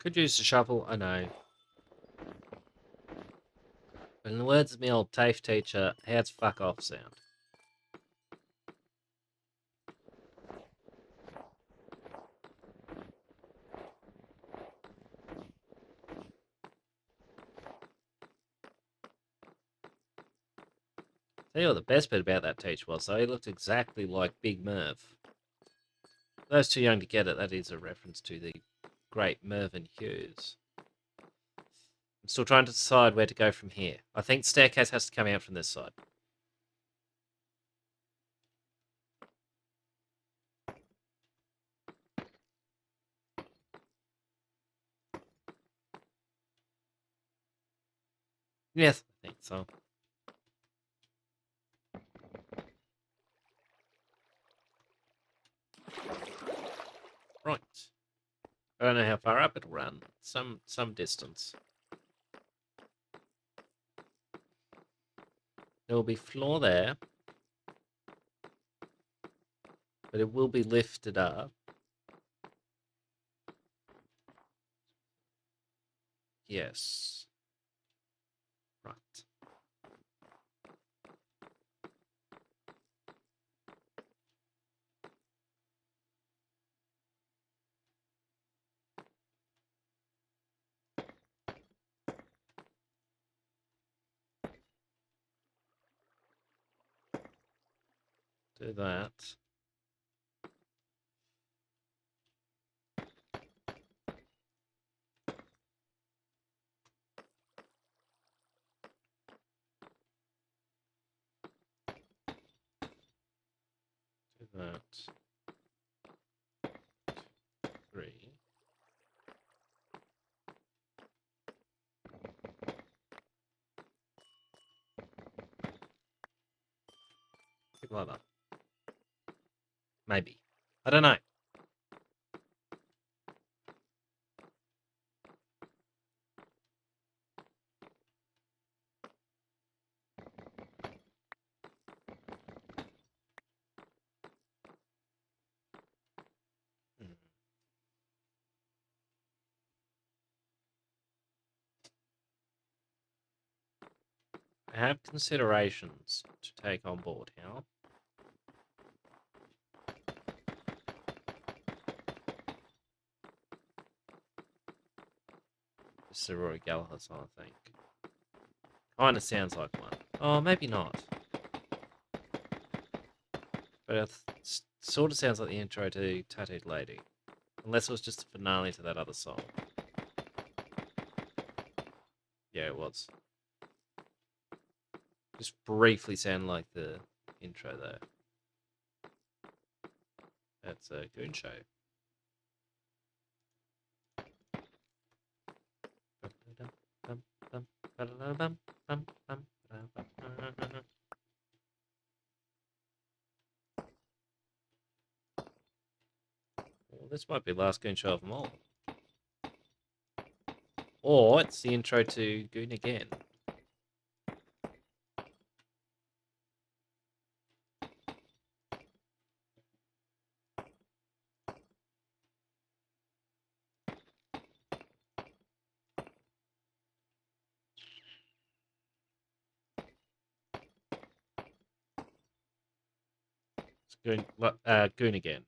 Could use a shovel, I know. But in the words of my old TAFE teacher, how's fuck off sound? Tell you what the best bit about that teacher was, though, he looked exactly like Big Merv. For those too young to get it, that is a reference to the great Mervyn Hughes. I'm still trying to decide where to go from here. I think the staircase has to come out from this side. Yes, I think so. Right. I don't know how far up it'll run. Some distance. There will be floor there, but it will be lifted up. Yes. Right. Do that. Do that. 3. Keep like that. Maybe. I don't know. I have considerations to take on board here. This is a Rory Gallagher song, I think. Kinda sounds like one. Oh, maybe not. But it sort of sounds like the intro to Tattooed Lady. Unless it was just the finale to that other song. Yeah, it was. Just briefly sounded like the intro there. That's a Goon Show. Well, this might be the last Goon Show of them all. Or it's the intro to Goon again. It's Goon again.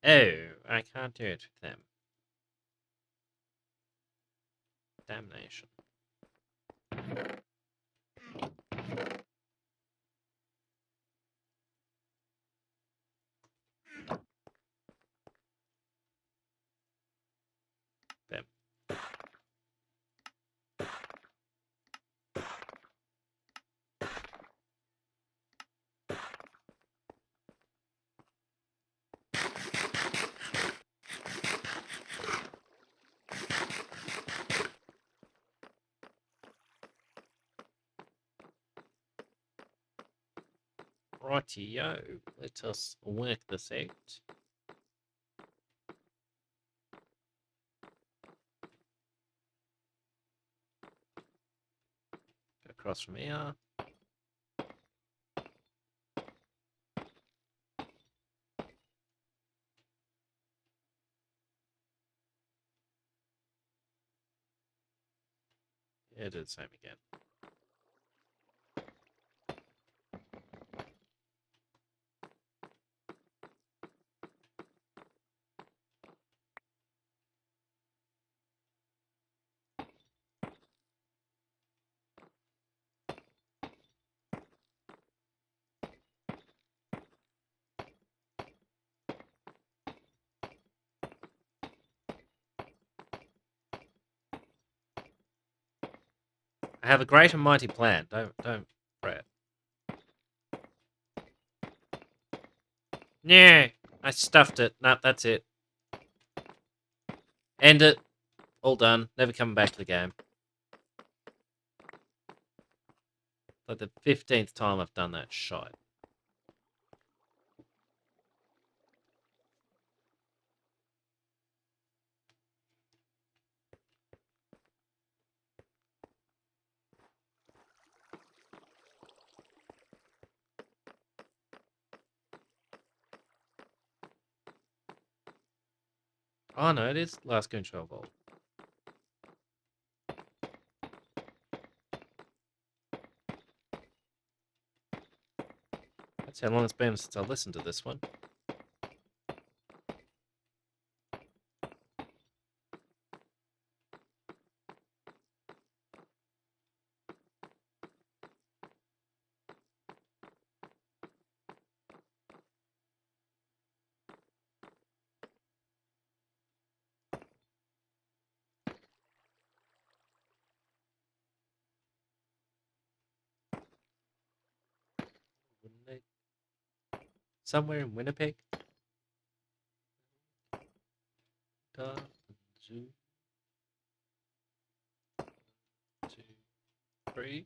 Oh, I can't do it with them. Damnation. Them. Rightio, let us work this out. Go across from here. Yeah, do the same again. I have a great and mighty plan. Don't fret. Yeah, I stuffed it. Nah, that's it. End it. All done. Never coming back to the game. Like the 15th time I've done that shot. Oh no, it is last control vault. That's how long it's been since I listened to this one. somewhere in Winnipeg. Two, three, three.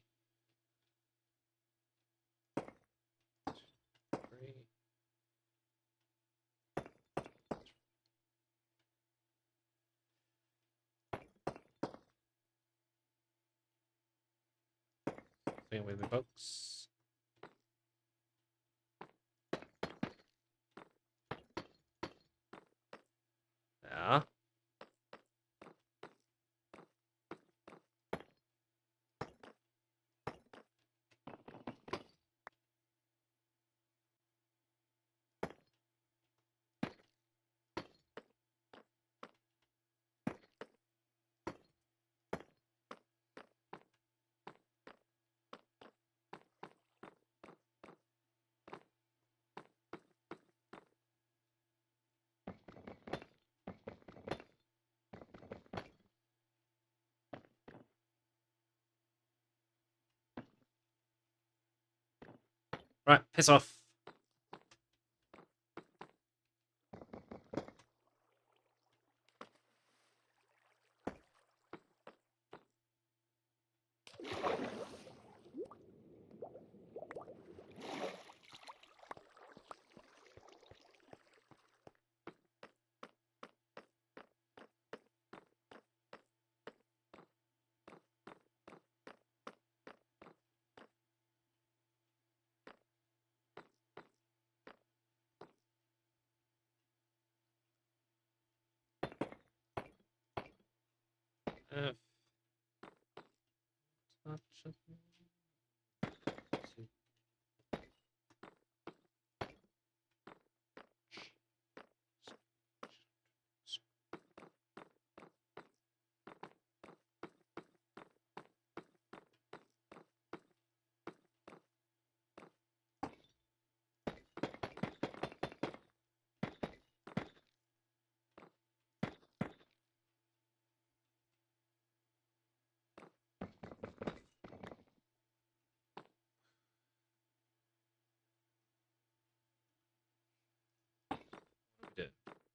Bear with me, folks. Yeah. Right, piss off. F.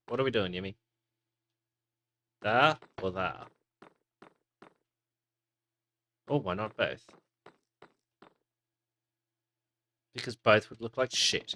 What are we doing, Yimmy? There or there? Oh, why not both? Because both would look like shit.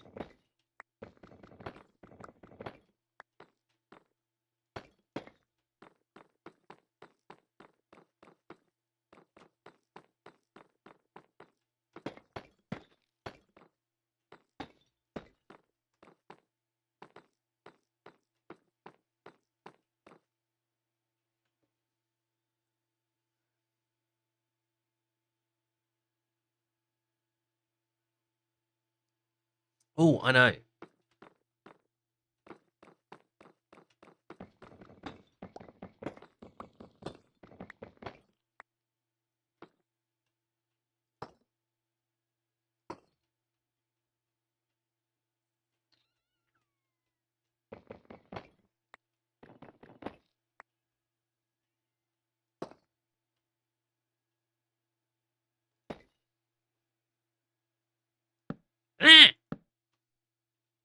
Oh, I know.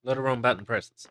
Lot of wrong button presses.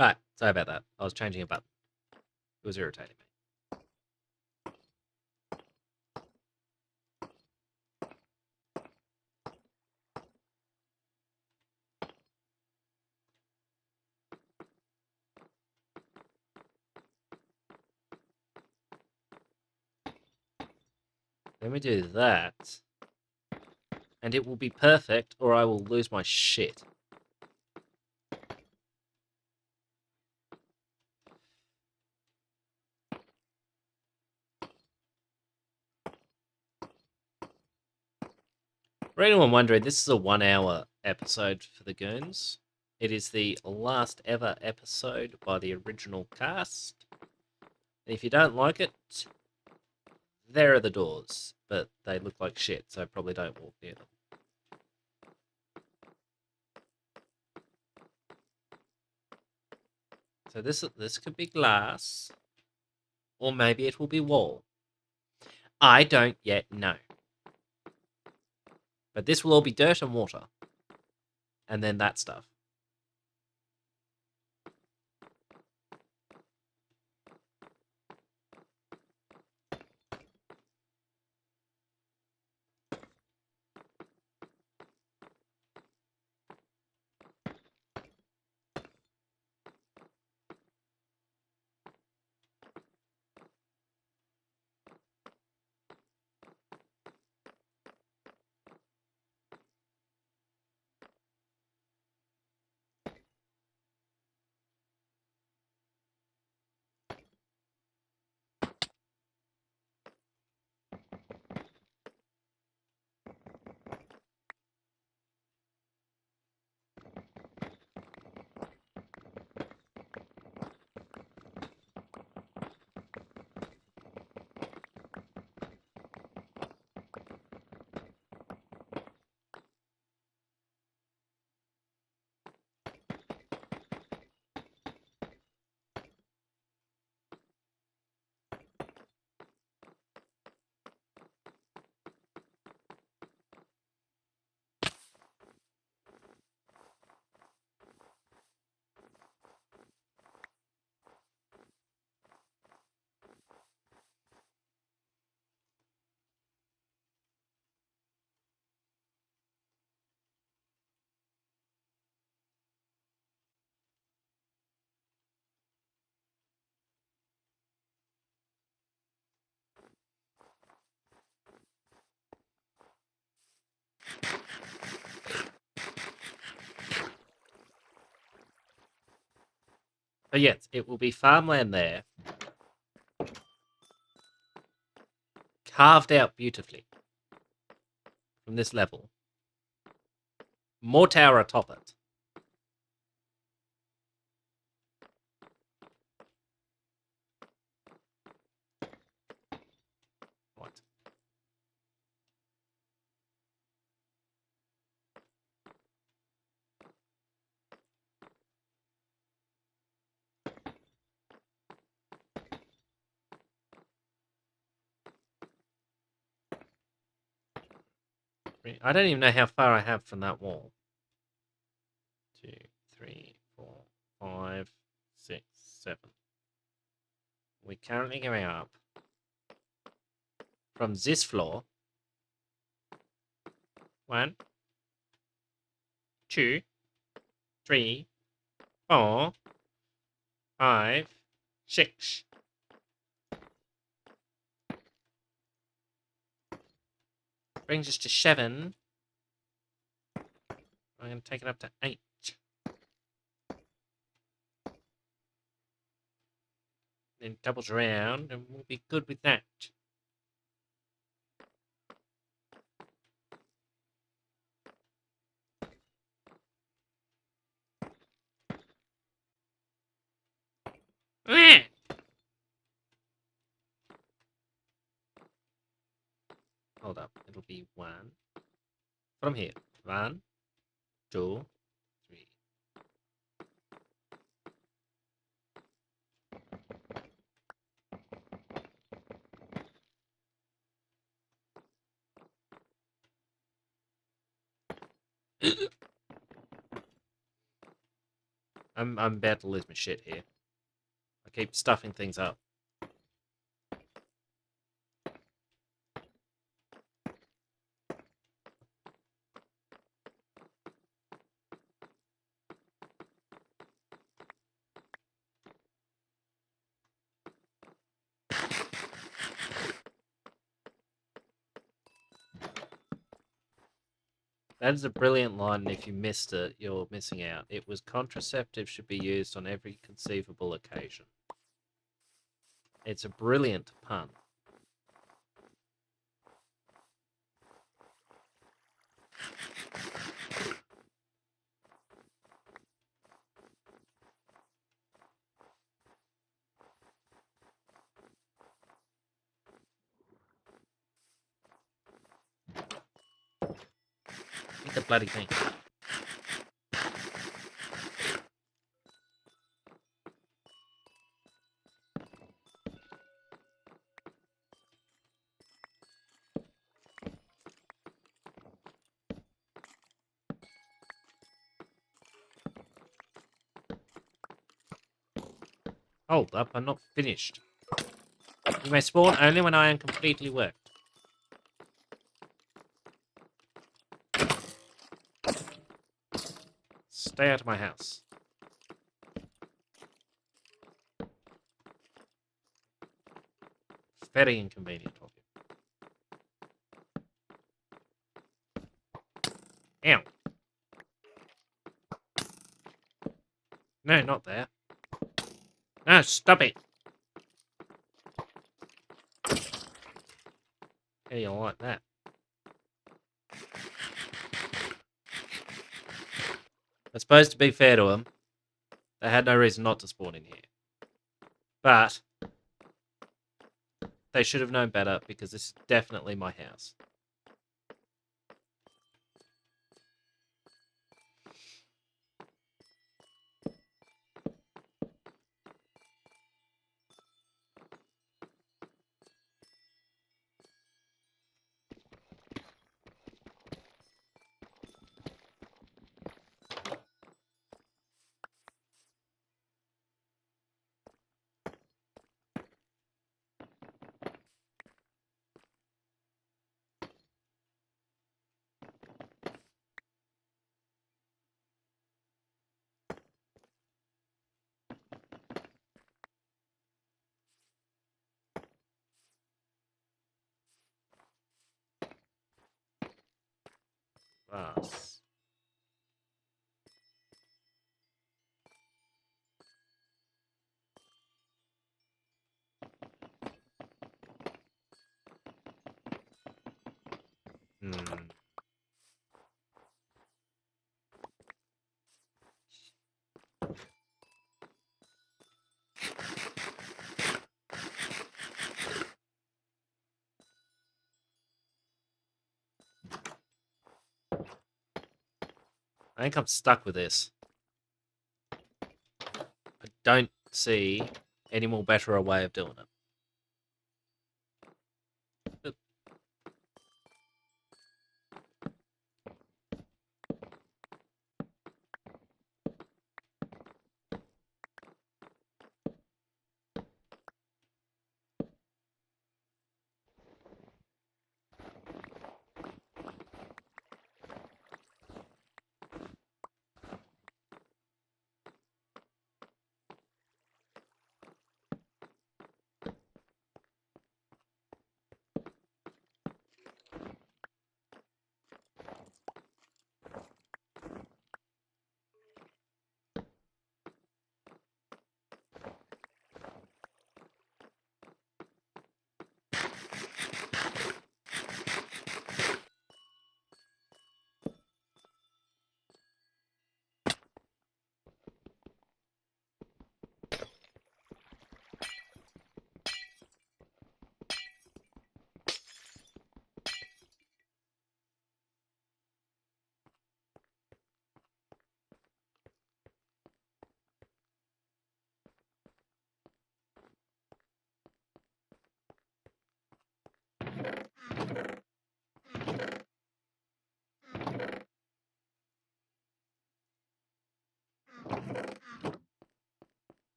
Alright, sorry about that. I was changing a button. It was irritating me. Let me do that. And it will be perfect, or I will lose my shit. For anyone wondering, this is a 1 hour episode for the Goons. It is the last ever episode by the original cast. And if you don't like it, there are the doors. But they look like shit, so probably don't walk near them. So this could be glass, or maybe it will be wall. I don't yet know. But this will all be dirt and water. And then that stuff. But yes, it will be farmland there. Carved out beautifully. From this level. More tower atop it. What? I don't even know how far I have from that wall. 2, 3, 4, 5, 6, 7. We're currently going up from this floor. 1, 2, 3, 4, 5, 6. Brings us to 7. I'm going to take it up to 8. Then doubles around, and we'll be good with that. Hold up, it'll be 1. From here. 1, 2, 3. I'm about to lose my shit here. I keep stuffing things up. That is a brilliant line, and if you missed it, you're missing out. It was contraceptive should be used on every conceivable occasion. It's a brilliant pun. Eat the bloody thing. Hold up, I'm not finished. You may spawn only when I am completely worked. Stay out of my house. Very inconvenient of you. Ow. No, not there. No, stop it. How do you like that? I suppose to be fair to them, they had no reason not to spawn in here. But they should have known better because this is definitely my house. Us. I think I'm stuck with this. I don't see any more better a way of doing it.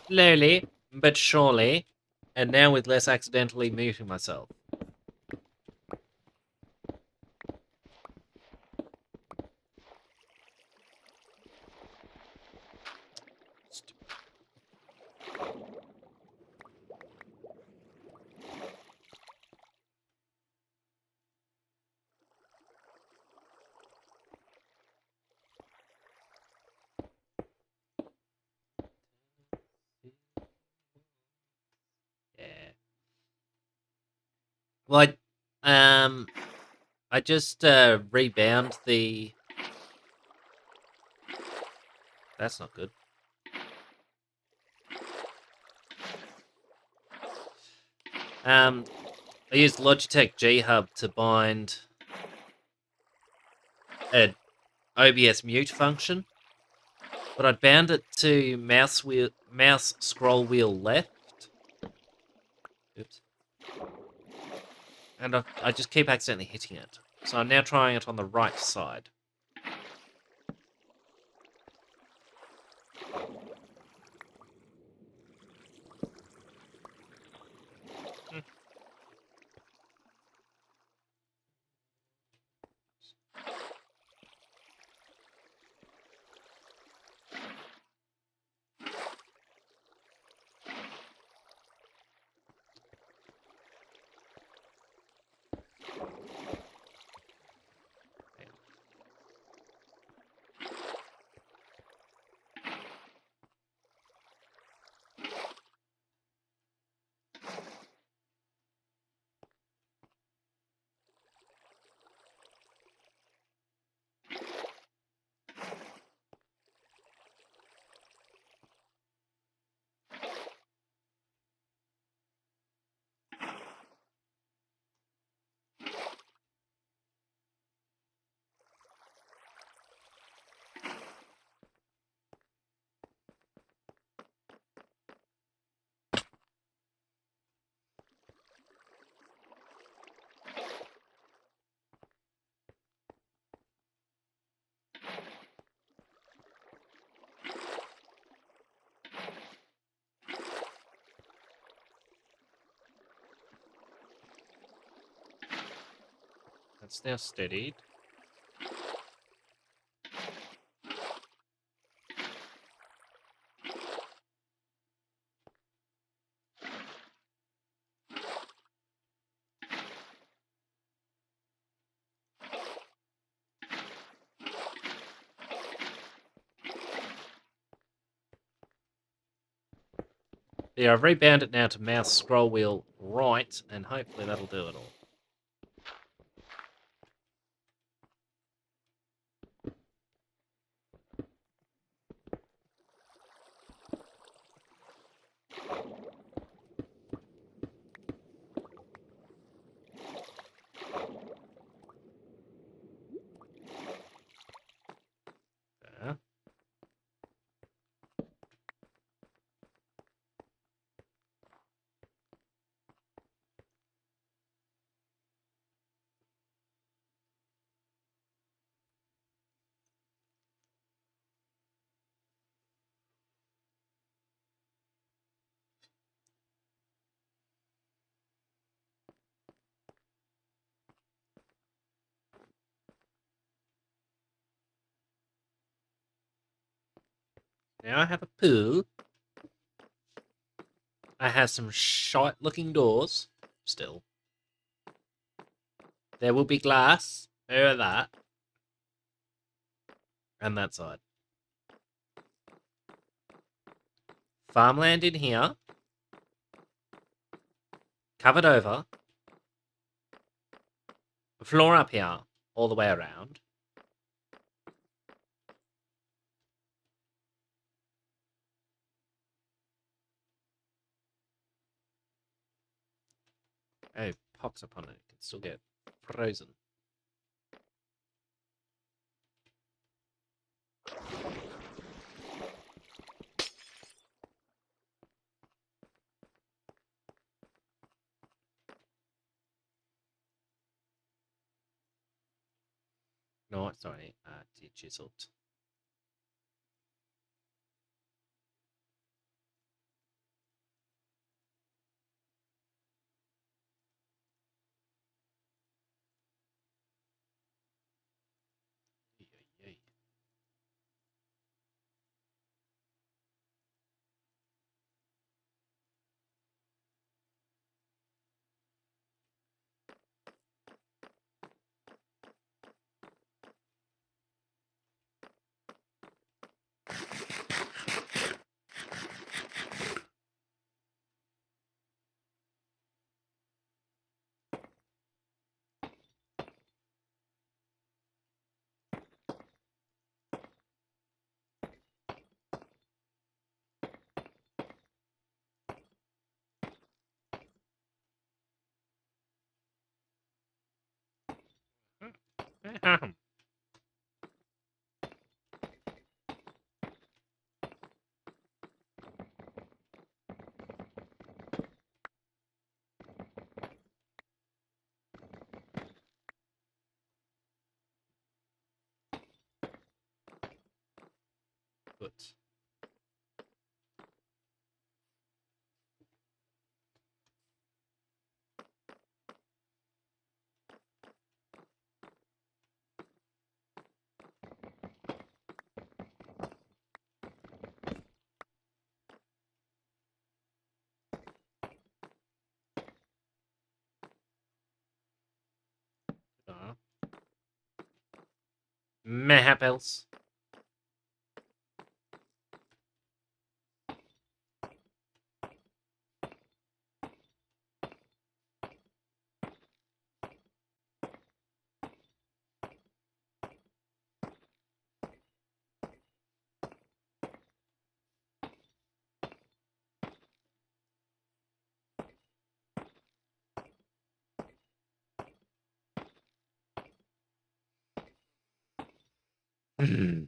Slowly, but surely, and now with less accidentally muting myself. Well, I just rebound the. That's not good. I used Logitech G Hub to bind a OBS mute function, but I bound it to mouse scroll wheel left. Oops. And I just keep accidentally hitting it. So I'm now trying it on the right side. That's now steadied. Yeah, I've rebound it now to mouse scroll wheel right, and hopefully that'll do it all. There. Now I have a pool. I have some shite looking doors. Still. There will be glass over that. And that side. Farmland in here. Covered over. Floor up here. All the way around. Oh, pox upon it. It can still get frozen. No, sorry. Chiseled. Good. Mayhaps. Do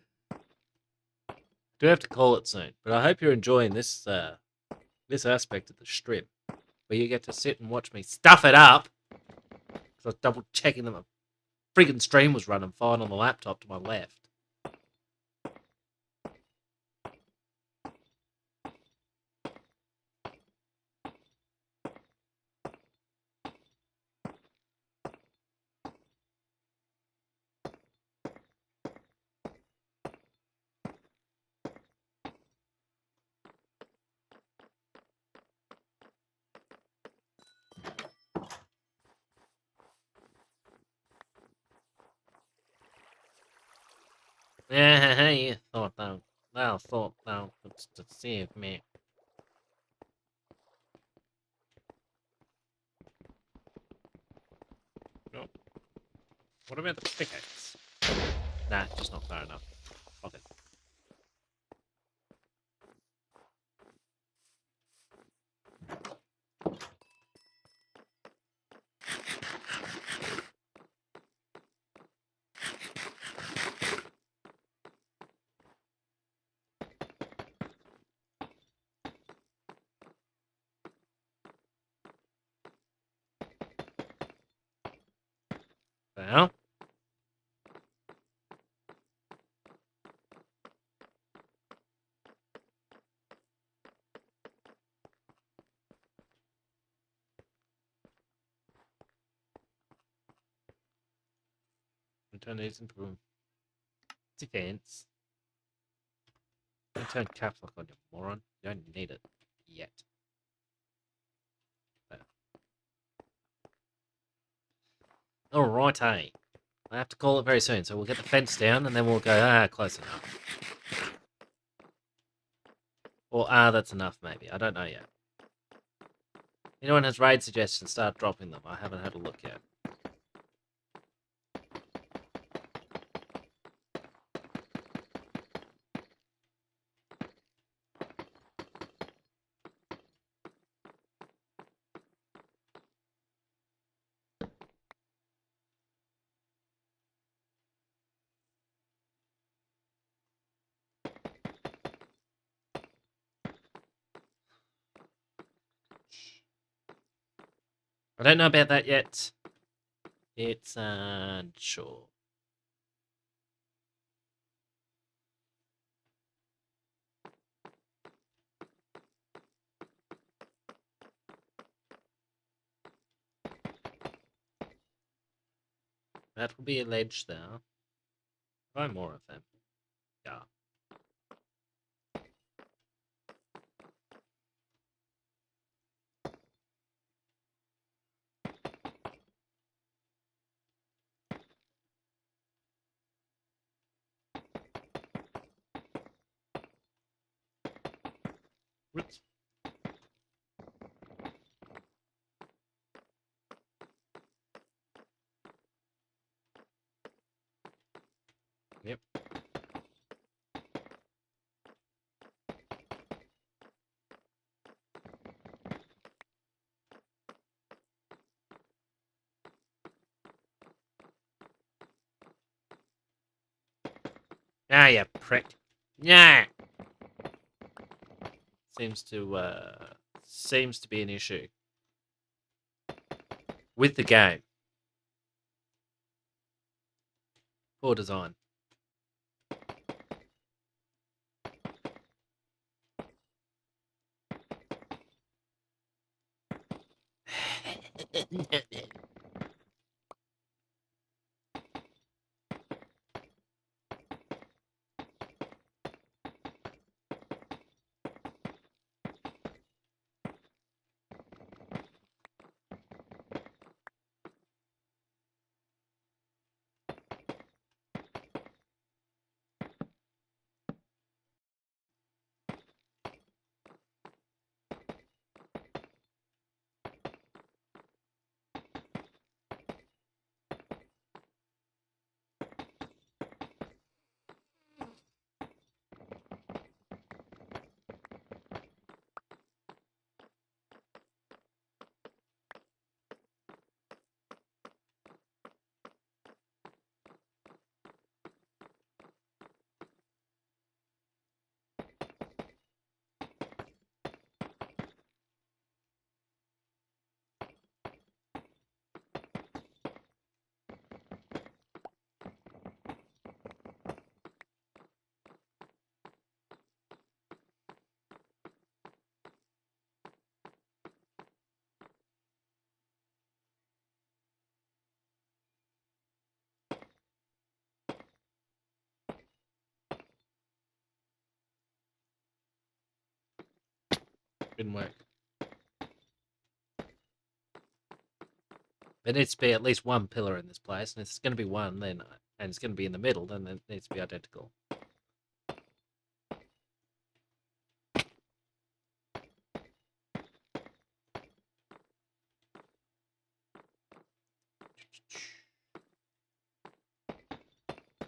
have to call it soon, but I hope you're enjoying this this aspect of the stream, where you get to sit and watch me stuff it up. Because I was double checking that my freaking stream was running fine on the laptop to my left. Yeah, you thought that. Well, thought that was to deceive me. No. What about the pickaxe? Nah, just not far enough. Okay. Well. Turn these into defense. Don't turn caps lock on, you moron. You don't need it yet. Alright, I have to call it very soon, so we'll get the fence down and then we'll go, close enough. Or, that's enough, maybe. I don't know yet. Anyone has raid suggestions, start dropping them. I haven't had a look yet. I don't know about that yet. It's unsure. That will be a ledge there. Try more of them. Yeah. Whoops. Yep. Ah, you prick. Yeah. Seems to be an issue with the game. Poor design. Didn't work. There needs to be at least one pillar in this place, and if it's going to be one, then and it's going to be in the middle, then it needs to be identical.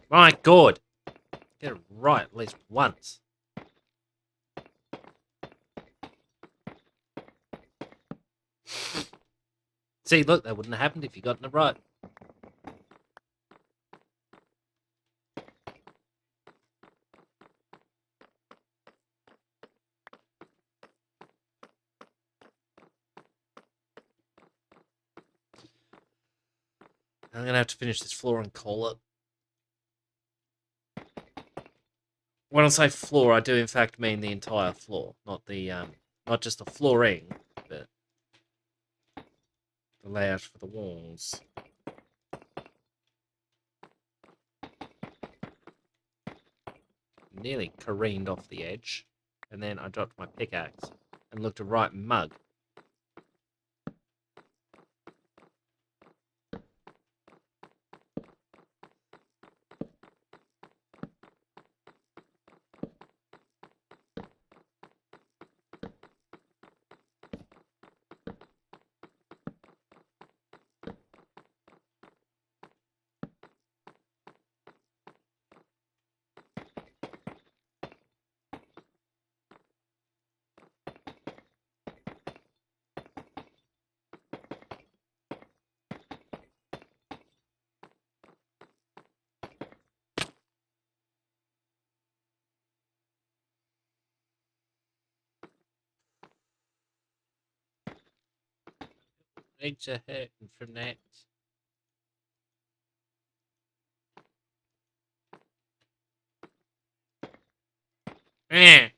My God! Get it right at least once. See, look, that wouldn't have happened if you got it right. I'm going to have to finish this floor and call it. When I say floor, I do in fact mean the entire floor, not just the flooring, but the layout for the walls. Nearly careened off the edge, and then I dropped my pickaxe and looked a right mug. Legs are hurting from that. Eh.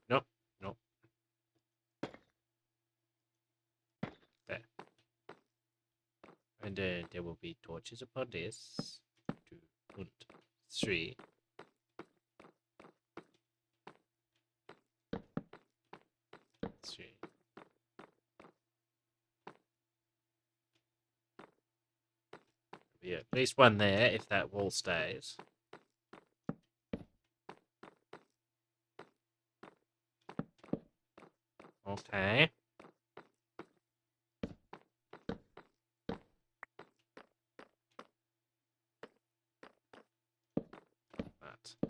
Nope, nope. There. And there will be torches upon this. 2 and 3. Yeah, at least one there if that wall stays. Okay. that.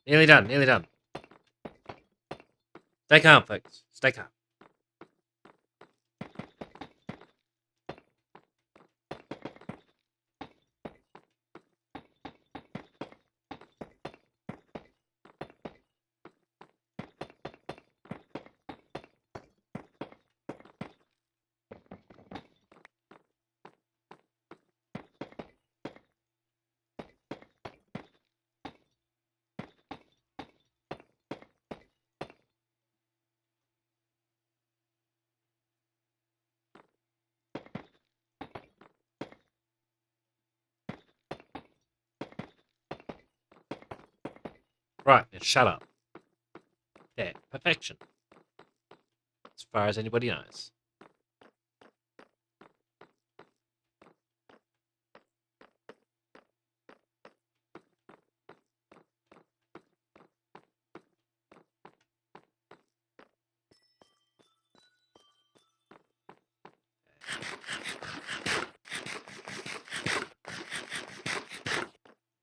Nearly done, nearly done. Stay calm, folks. Stay calm. Right, now shut up. There, perfection. As far as anybody knows.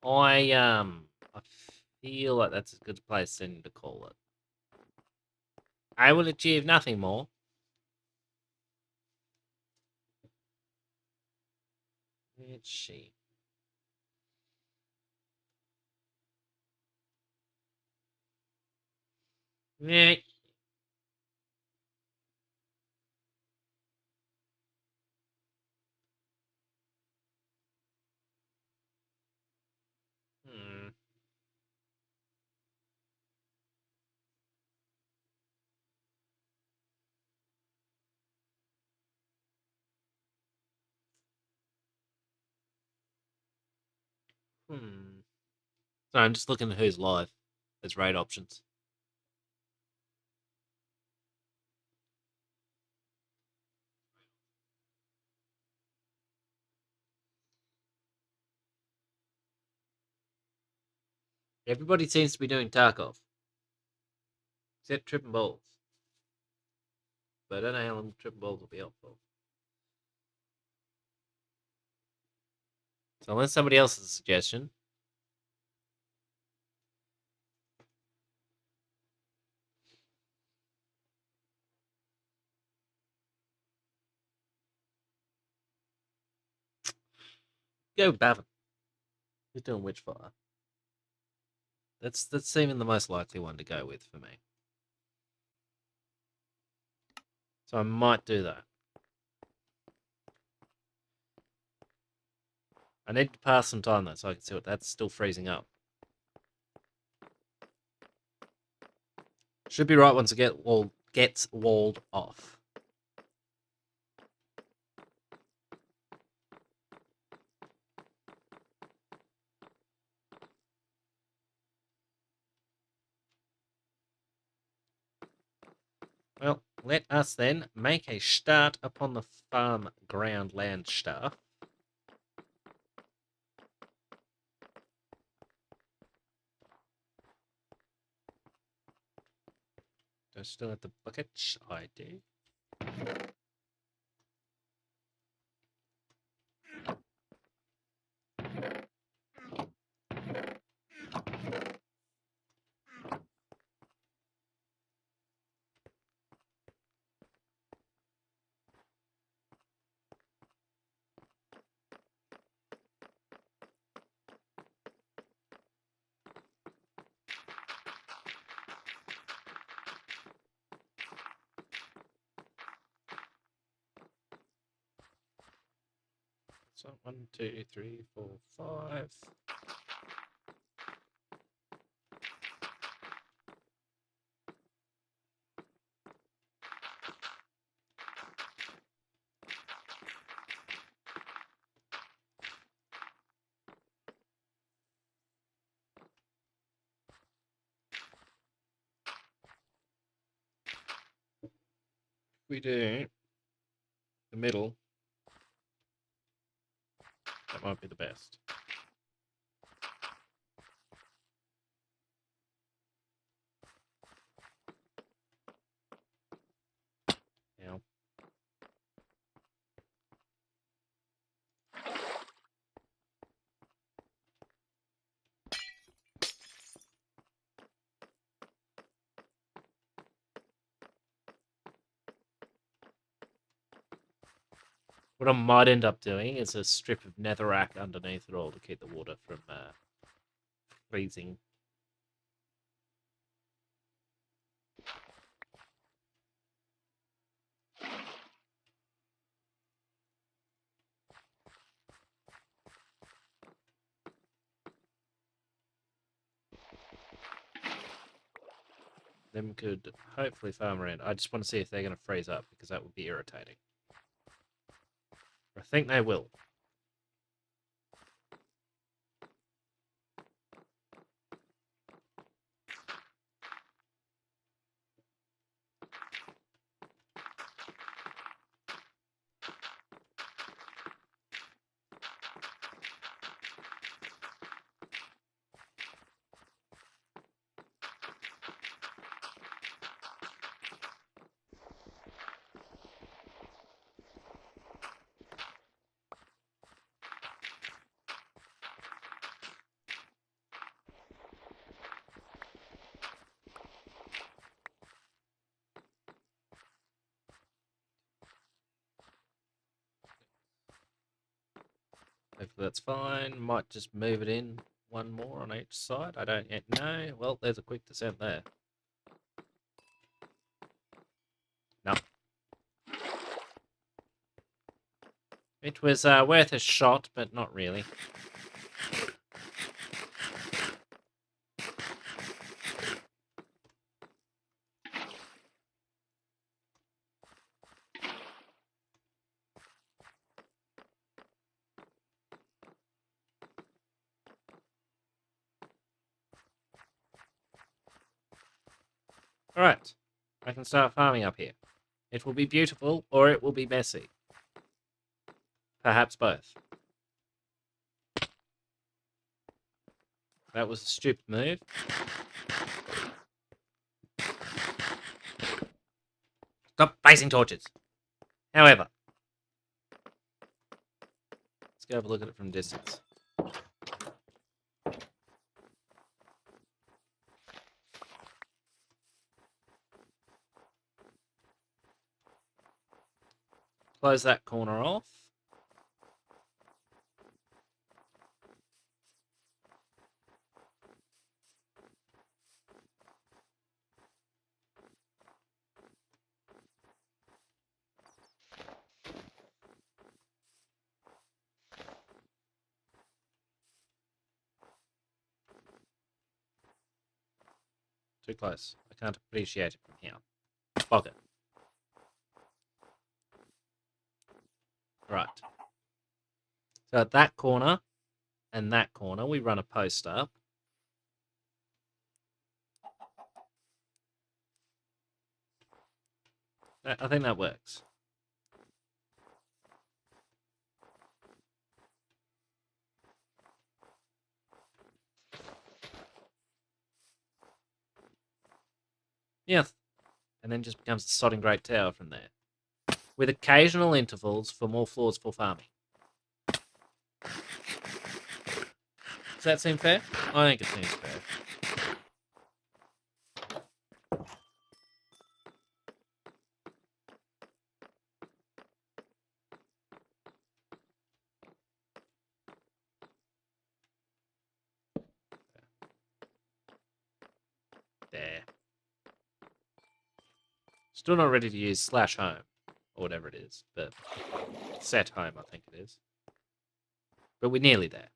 I feel like that's a good place then to call it. I will achieve nothing more. Where's she? Yeah. Hmm. Hmm. So I'm just looking at who's live. There's raid options. Everybody seems to be doing Tarkov. Except tripping balls. But I don't know how long tripping balls will be up for. So unless somebody else has a suggestion. Go Bavin. He's doing Witchfire. That's even the most likely one to go with for me. So I might do that. I need to pass some time though, so I can see what that's still freezing up. Should be right once it gets walled off. Well, let us then make a start upon the farm ground land stuff. Do I still have the buckets? I do. So 1, 2, 3, 4, 5. We do the middle. That might be the best. Now. What I might end up doing is a strip of netherrack underneath it all to keep the water from freezing. Them could hopefully farm around. I just want to see if they're going to freeze up, because that would be irritating. I think they will. Hopefully that's fine. Might just move it in one more on each side. I don't yet know. Well, there's a quick descent there. No. It was worth a shot, but not really. Alright. I can start farming up here. It will be beautiful, or it will be messy. Perhaps both. That was a stupid move. Stop facing torches. However, let's go have a look at it from a distance. Close that corner off. Too close. I can't appreciate it from here. Bugger. Right. So at that corner and that corner, we run a post up. I think that works. Yeah. And then just becomes the sodding great tower from there. With occasional intervals for more floors for farming. Does that seem fair? I think it seems fair. There. Still not ready to use /home, or whatever it is, but set home, I think it is. but we're nearly there.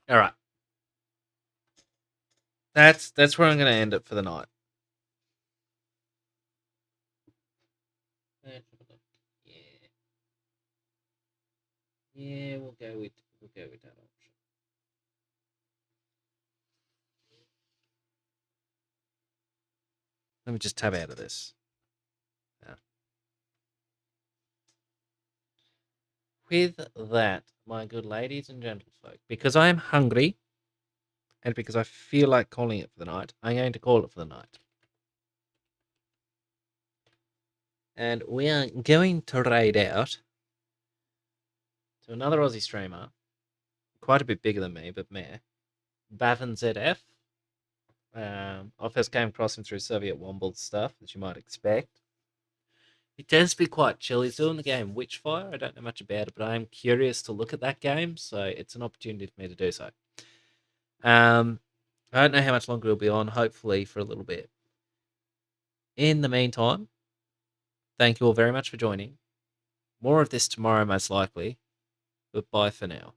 All right. That's where I'm going to end it for the night. Yeah. Yeah, we'll go with that option. Let me just tab out of this. Yeah. With that, my good ladies and gentlefolk, because I am hungry and because I feel like calling it for the night, I'm going to call it for the night. And we are going to raid out to another Aussie streamer, quite a bit bigger than me, but meh. Bavin ZF. I first came across him through Soviet Womble stuff, as you might expect. He tends to be quite chill. He's doing the game Witchfire. I don't know much about it, but I am curious to look at that game, so it's an opportunity for me to do so. I don't know how much longer we'll be on, hopefully for a little bit. In the meantime, thank you all very much for joining. More of this tomorrow, most likely, but bye for now.